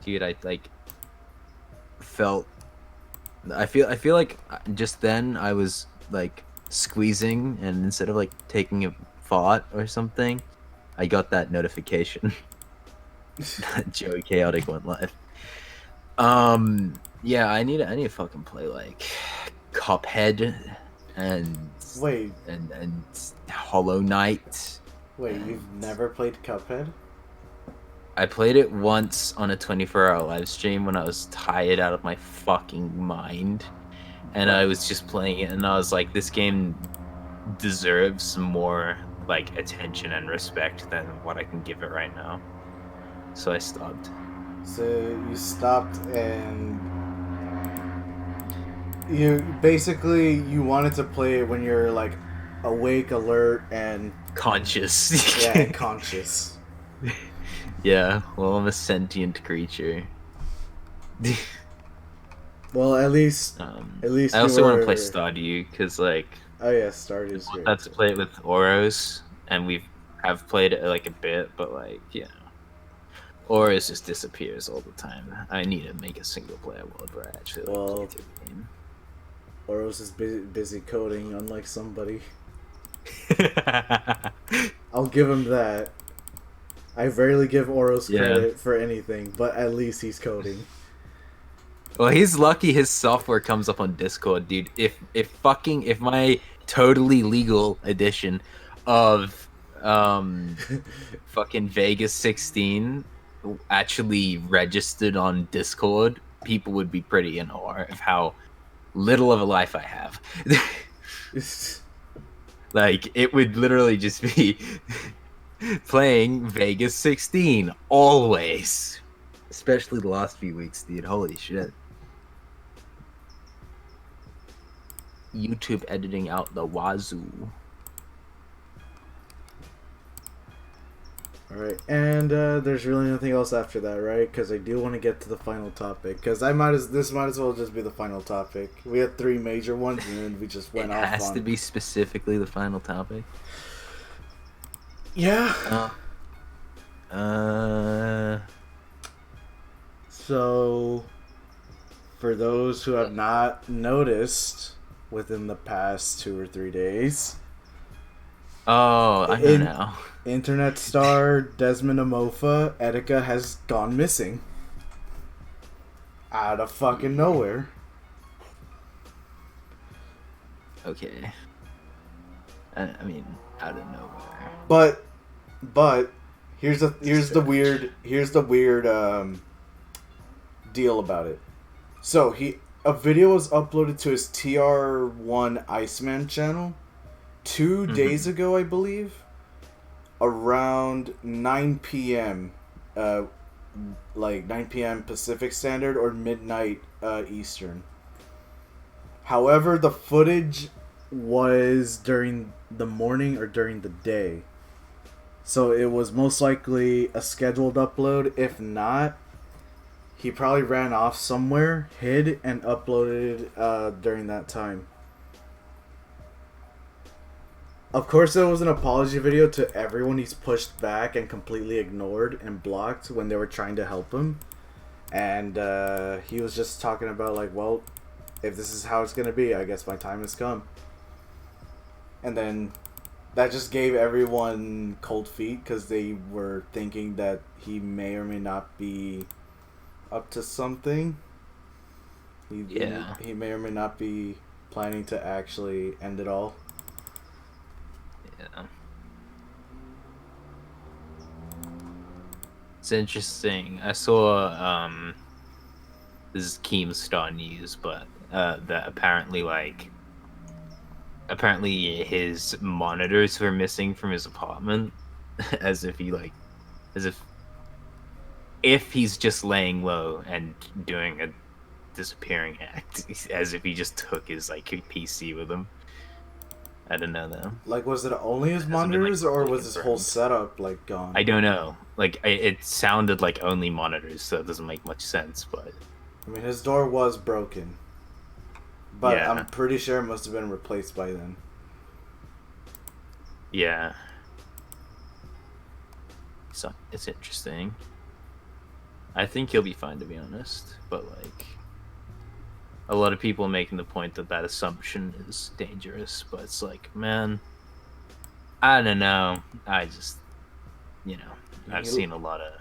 Dude, I feel like just then I was like squeezing, and instead of like taking a thought or something, I got that notification. Joey Chaotic went live. Yeah, I need to fucking play like Cuphead and and Hollow Knight. Wait, you've never played Cuphead? I played it once on a 24-hour live stream when I was tired out of my fucking mind, and I was just playing it, and I was like, this game deserves more like attention and respect than what I can give it right now. So I stopped. So you stopped, and you wanted to play it when you're like awake, alert, and conscious. Yeah, conscious. Yeah, well, I'm a sentient creature. Well, at least I also want to play Stardew because like. Oh yeah, Stardew's great. Let's play it with Oros, and have played it like a bit, but like Oros just disappears all the time. I need to make a single player world where I actually play through the game. Oros is busy coding, unlike somebody. I'll give him that. I rarely give Oros credit for anything, but at least he's coding. Well, he's lucky his software comes up on Discord, dude. If my totally legal edition of fucking Vegas 16 actually registered on Discord, people would be pretty in awe of how little of a life I have. Like, it would literally just be playing Vegas 16 always. Especially the last few weeks, dude. Holy shit. YouTube editing out the wazoo. Alright, and there's really nothing else after that, right? Because I do want to get to the final topic. Because this might as well just be the final topic. We had 3 major ones, and then we just went off on... It has to be specifically the final topic? Yeah. So, for those who have not noticed within the past 2 or 3 days... Oh, I know now. Internet star Desmond Amofa, Etika, has gone missing. Out of fucking nowhere. Okay. I mean, out of nowhere. But here's the weird deal about it. So a video was uploaded to his TR1 Iceman channel 2 days ago, I believe, around 9 p.m. Like 9 p.m. Pacific Standard or midnight Eastern. However, the footage was during the morning or during the day. So it was most likely a scheduled upload. If not, he probably ran off somewhere, hid, and uploaded during that time. Of course, there was an apology video to everyone he's pushed back and completely ignored and blocked when they were trying to help him. And he was just talking about, like, well, if this is how it's going to be, I guess my time has come. And then that just gave everyone cold feet because they were thinking that he may or may not be up to something. Yeah. He may or may not be planning to actually end it all. Yeah. It's interesting. I saw this is Keemstar news, but that apparently his monitors were missing from his apartment, as if if he's just laying low and doing a disappearing act, as if he just took his like PC with him. I don't know though. Like, was it only his It hasn't been like monitors, or fully was his whole confirmed. setup like gone? I don't know. Like it sounded like only monitors, so it doesn't make much sense. But I mean, his door was broken, but yeah, I'm pretty sure it must have been replaced by then. yeah. So it's interesting. I think he'll be fine, to be honest. But like, a lot of people are making the point that that assumption is dangerous. But it's like, man, I don't know. I just, I've seen a lot of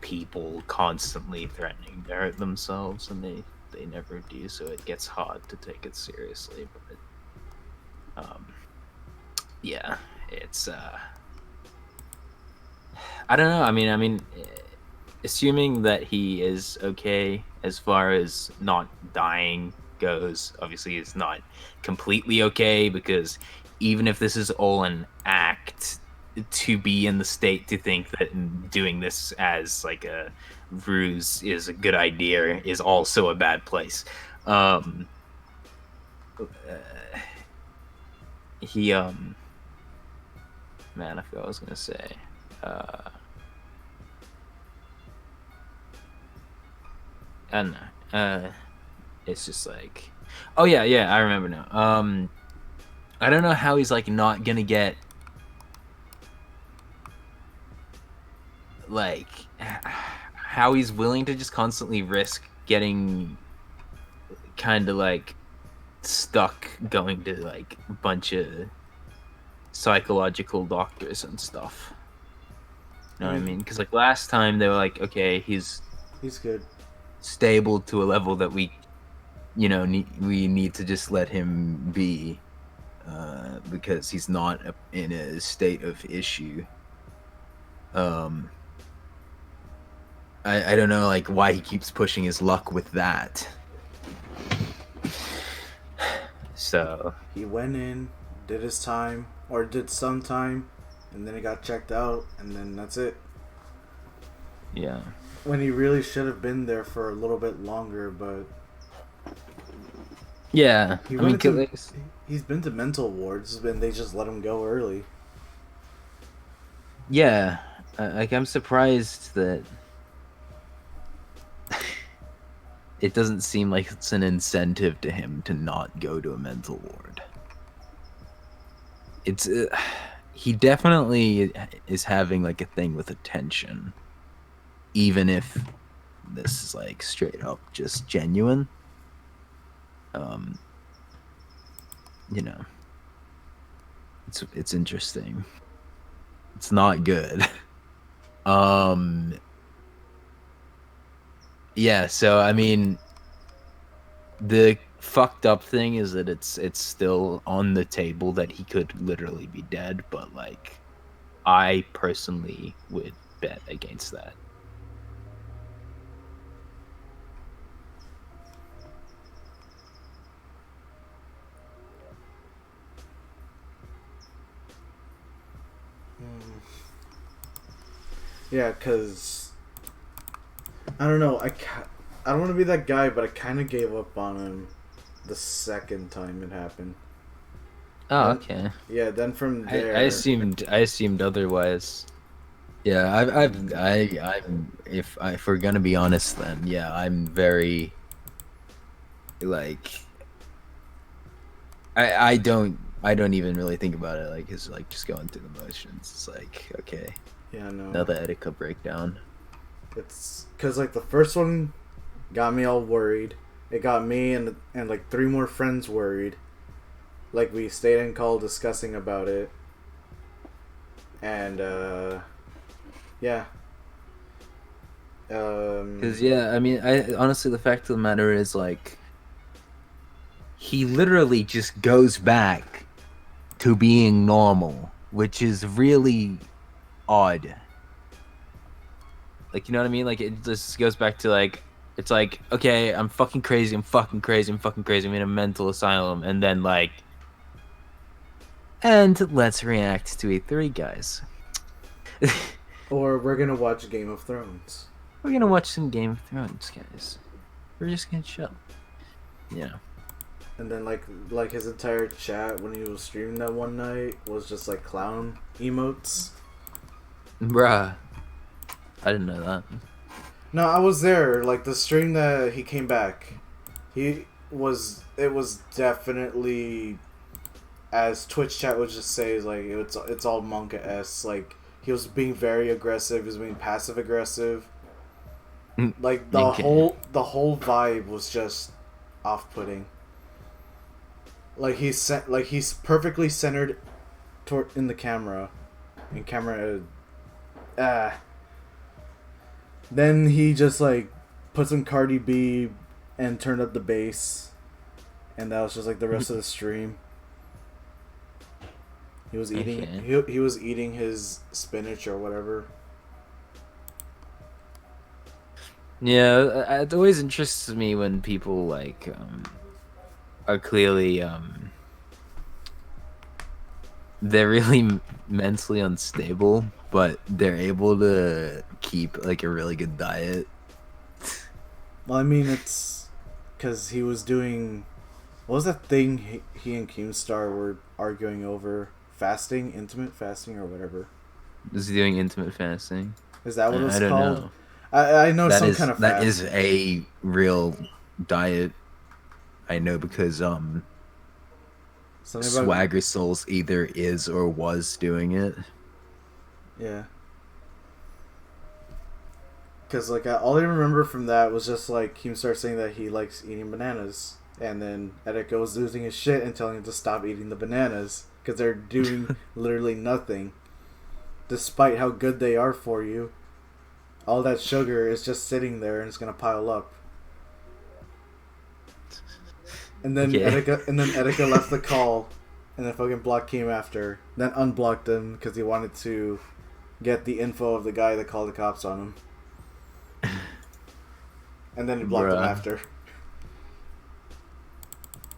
people constantly threatening to hurt themselves, and they never do. So it gets hard to take it seriously. But yeah, it's I don't know. I mean, assuming that he is okay as far as not dying goes, obviously it's not completely okay, because even if this is all an act, to be in the state to think that doing this as like a ruse is a good idea is also a bad place. He man, I forgot what I was gonna say. I don't know. It's just like, oh yeah, I remember now. I don't know how he's like not gonna get like how he's willing to just constantly risk getting kind of like stuck going to like a bunch of psychological doctors and stuff. You know what I mean? Because like last time they were like, okay, he's good, stable to a level that we we need to just let him be, because he's not in a state of issue. I don't know like why he keeps pushing his luck with that. So he went in, did his time, or did some time, and then he got checked out, and then that's it. yeah, When he really should have been there for a little bit longer, but yeah. he's been to mental wards, and they just let him go early. Yeah, like I'm surprised that it doesn't seem like it's an incentive to him to not go to a mental ward. It's he definitely is having like a thing with attention, even if this is like straight up just genuine. It's interesting. It's not good. Yeah, so I mean, the fucked up thing is that it's still on the table that he could literally be dead, but like I personally would bet against that. Yeah, because I don't know. I don't want to be that guy, but I kind of gave up on him the second time it happened. Oh, okay. Yeah, then from there, I assumed otherwise. Yeah, if we're gonna be honest, then yeah, I'm very like I don't even really think about it like it's like just going through the motions. It's like, okay, yeah, no, another etika breakdown. it's because like the first one got me all worried. It got me and like 3 more friends worried. Like we stayed in call discussing about it, And yeah. Because I mean, I honestly, the fact of the matter is, like, he literally just goes back to being normal, which is really odd. Like, you know what I mean? Like, it just goes back to, like, it's like, okay, I'm fucking crazy, I'm fucking crazy, I'm fucking crazy, I'm in a mental asylum, and then, like, and let's react to E3, guys. or we're gonna watch Game of Thrones. We're gonna watch some Game of Thrones, guys. We're just gonna chill. Yeah. And then like his entire chat when he was streaming that one night was just like clown emotes. Bruh. I didn't know that. No, I was there. Like the stream that he came back, it was definitely, as Twitch chat would just say, like it's all manga-esque. Like he was being very aggressive. He was being passive aggressive. Like the whole vibe was just off-putting. Like he's perfectly centered in the camera, and camera. Then he just like put some Cardi B and turned up the bass, and that was just like the rest of the stream. He was eating. Okay. He was eating his spinach or whatever. Yeah, it always interests me when people like are clearly they're really mentally unstable, but they're able to keep like a really good diet. Well, I mean, it's because he was doing. What was that thing he and Keemstar were arguing over? Fasting, intermittent fasting, or whatever. Is he doing intermittent fasting? Is that what it's I don't called? know. I know that some is, kind of that fasting. is a real diet. I know because Swagger Souls either is or was doing it. Yeah. Because like all I remember from that was just like Keemstar saying that he likes eating bananas, and then Etika was losing his shit and telling him to stop eating the bananas because they're doing literally nothing, despite how good they are for you. All that sugar is just sitting there and it's gonna pile up. And then Etika left the call, and then fucking blocked Keem after. Then unblocked him because he wanted to get the info of the guy that called the cops on him. And then he blocked him after.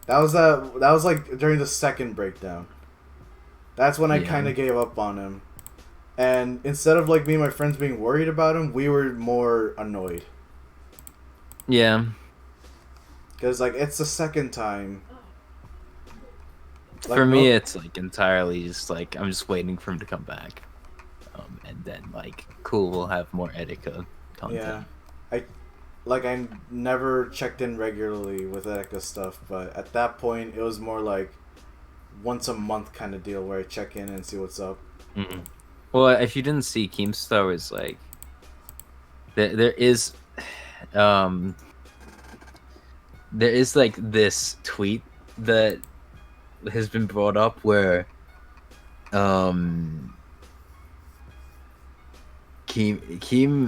That was like during the second breakdown. That's when I kind of gave up on him. And instead of like me and my friends being worried about him, we were more annoyed. Yeah. Because like it's the second time. Like, for me, it's like entirely just like I'm just waiting for him to come back, and then like cool, we'll have more Etika content. Yeah, I never checked in regularly with Etika stuff, but at that point it was more like once a month kind of deal where I check in and see what's up. Mm-hmm. Well, if you didn't see, Keemstar was like there is like this tweet that has been brought up where Keem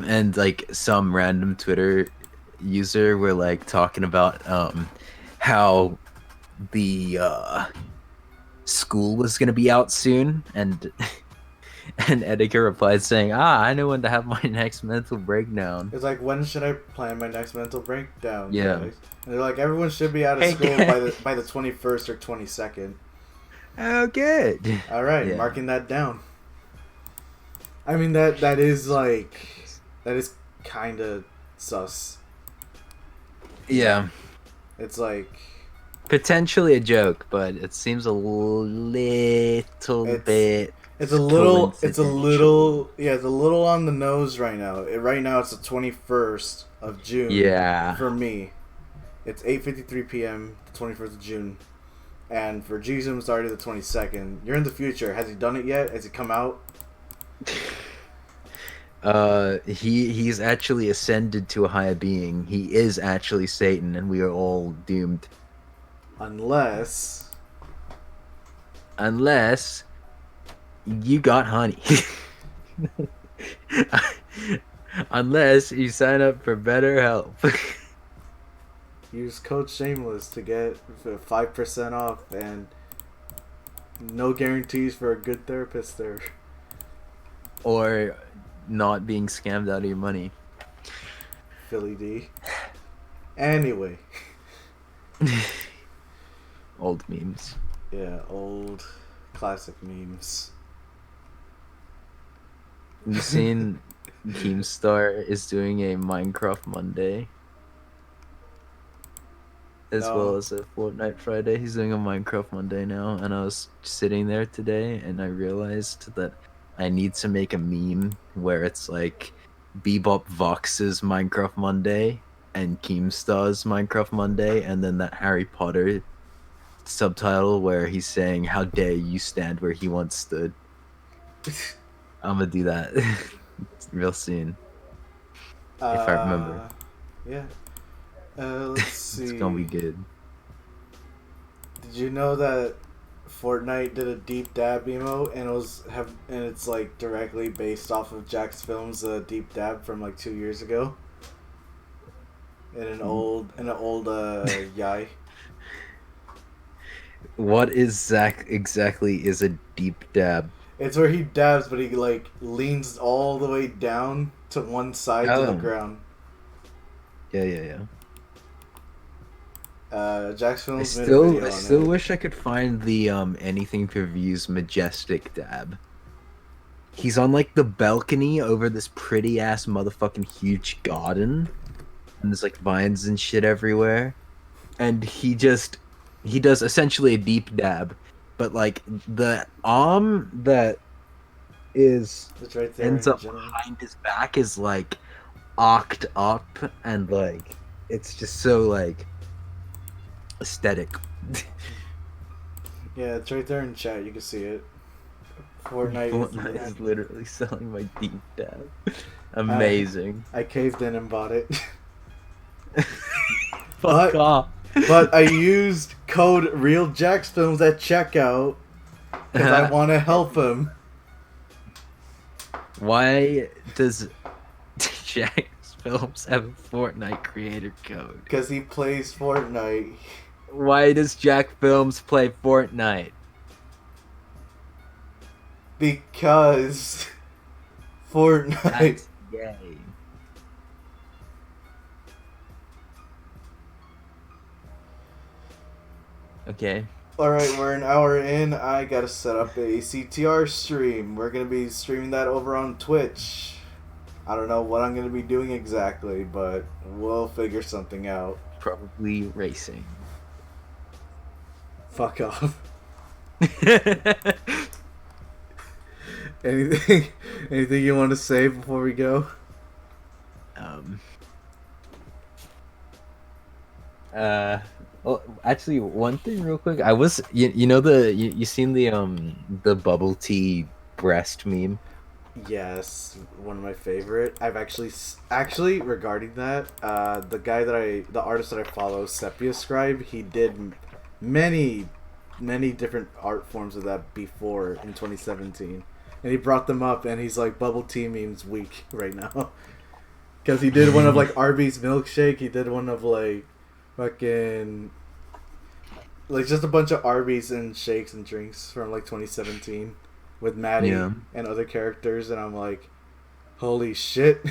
and like some random Twitter user were like talking about how the school was gonna be out soon, and Etika replied saying, I know when to have my next mental breakdown. It's like, when should I plan my next mental breakdown? Yeah. Guys? And they're like, everyone should be out of school by the 21st or 22nd. Oh, good. All right, marking that down. I mean, that is kind of sus. Yeah. It's like potentially a joke, but it seems a little bit. It's a little on the nose right now. Right now it's the 21st of June. Yeah. For me, it's 8:53 p.m. the 21st of June, and for Jisoo it's already the 22nd. You're in the future. Has he done it yet? Has he come out? He's actually ascended to a higher being. He is actually Satan, and we are all doomed. Unless you got honey. Unless you sign up for better help. Use code Shameless to get 5% off and no guarantees for a good therapist there. Or not being scammed out of your money. Philly D. Anyway. Old memes. Yeah, old classic memes. You seen Keemstar is doing a Minecraft Monday? As No. well as a Fortnite Friday. He's doing a Minecraft Monday now, and I was sitting there today and I realized that I need to make a meme where it's like Bebop Vox's Minecraft Monday and Keemstar's Minecraft Monday, and then that Harry Potter subtitle where he's saying, "How dare you stand where he once stood." I'm gonna do that real soon. If I remember. Yeah. Let's see. It's gonna be good. Did you know that Fortnite did a deep dab emote and it's like directly based off of Jack's Films deep dab from like 2 years ago? In an old yai. What is exactly is a deep dab? It's where he dabs, but he like leans all the way down to one side to the ground. Yeah. Jack's I Films made a video on still it. wish I could find the Anything for Views majestic dab. He's on like the balcony over this pretty ass motherfucking huge garden, and there's like vines and shit everywhere, and he does essentially a deep dab, but like the arm that is It's right there. ends up behind his back is like arced up, and like it's just so like aesthetic. Yeah, it's right there in chat. You can see it. Fortnite is literally selling my deep dab. Amazing. I caved in and bought it. Fuck off. But I used code RealJacksFilms at checkout because I want to help him. Why does Jack's Films have a Fortnite creator code? Because he plays Fortnite. Why does Jack Films play Fortnite? Because Fortnite. That's gay. Okay. Alright, we're an hour in. I gotta set up a CTR stream. We're gonna be streaming that over on Twitch. I don't know what I'm gonna be doing exactly, but we'll figure something out. Probably racing. Fuck off. Anything you want to say before we go? Well, actually, one thing real quick. I was, you know you seen the bubble tea breast meme? Yes, one of my favorite. I've actually regarding that, the artist that I follow, Sepia Scribe, he did many different art forms of that before in 2017, and he brought them up, and he's like, bubble tea memes weak right now, because he did one of like Arby's milkshake, he did one of like fucking like just a bunch of Arby's and shakes and drinks from like 2017 with Maddie and other characters, and I'm like, holy shit.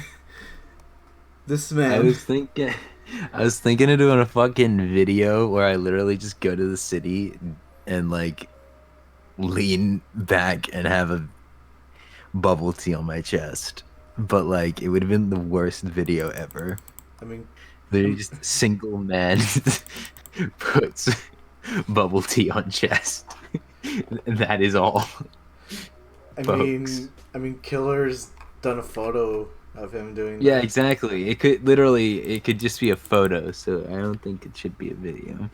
This man. I was thinking of doing a fucking video where I literally just go to the city and like lean back and have a bubble tea on my chest, but like it would have been the worst video ever. I mean, literally just a single man puts bubble tea on chest. And that is all. I mean, Killer's done a photo of him doing that. Yeah, exactly. It could just be a photo, so I don't think it should be a video.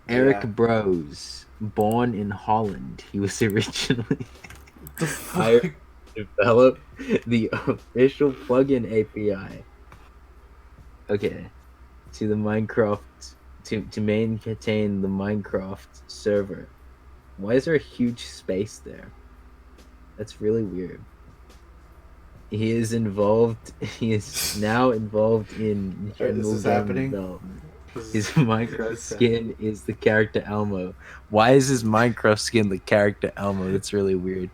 Eric Bros, born in Holland. He was originally hired to develop the official plugin API. Okay. To the Minecraft to maintain the Minecraft server. Why is there a huge space there? That's really weird. He is involved. He is now involved in Is general this game happening? development. His Minecraft skin is the character Elmo. Why is his Minecraft skin the character Elmo? That's really weird.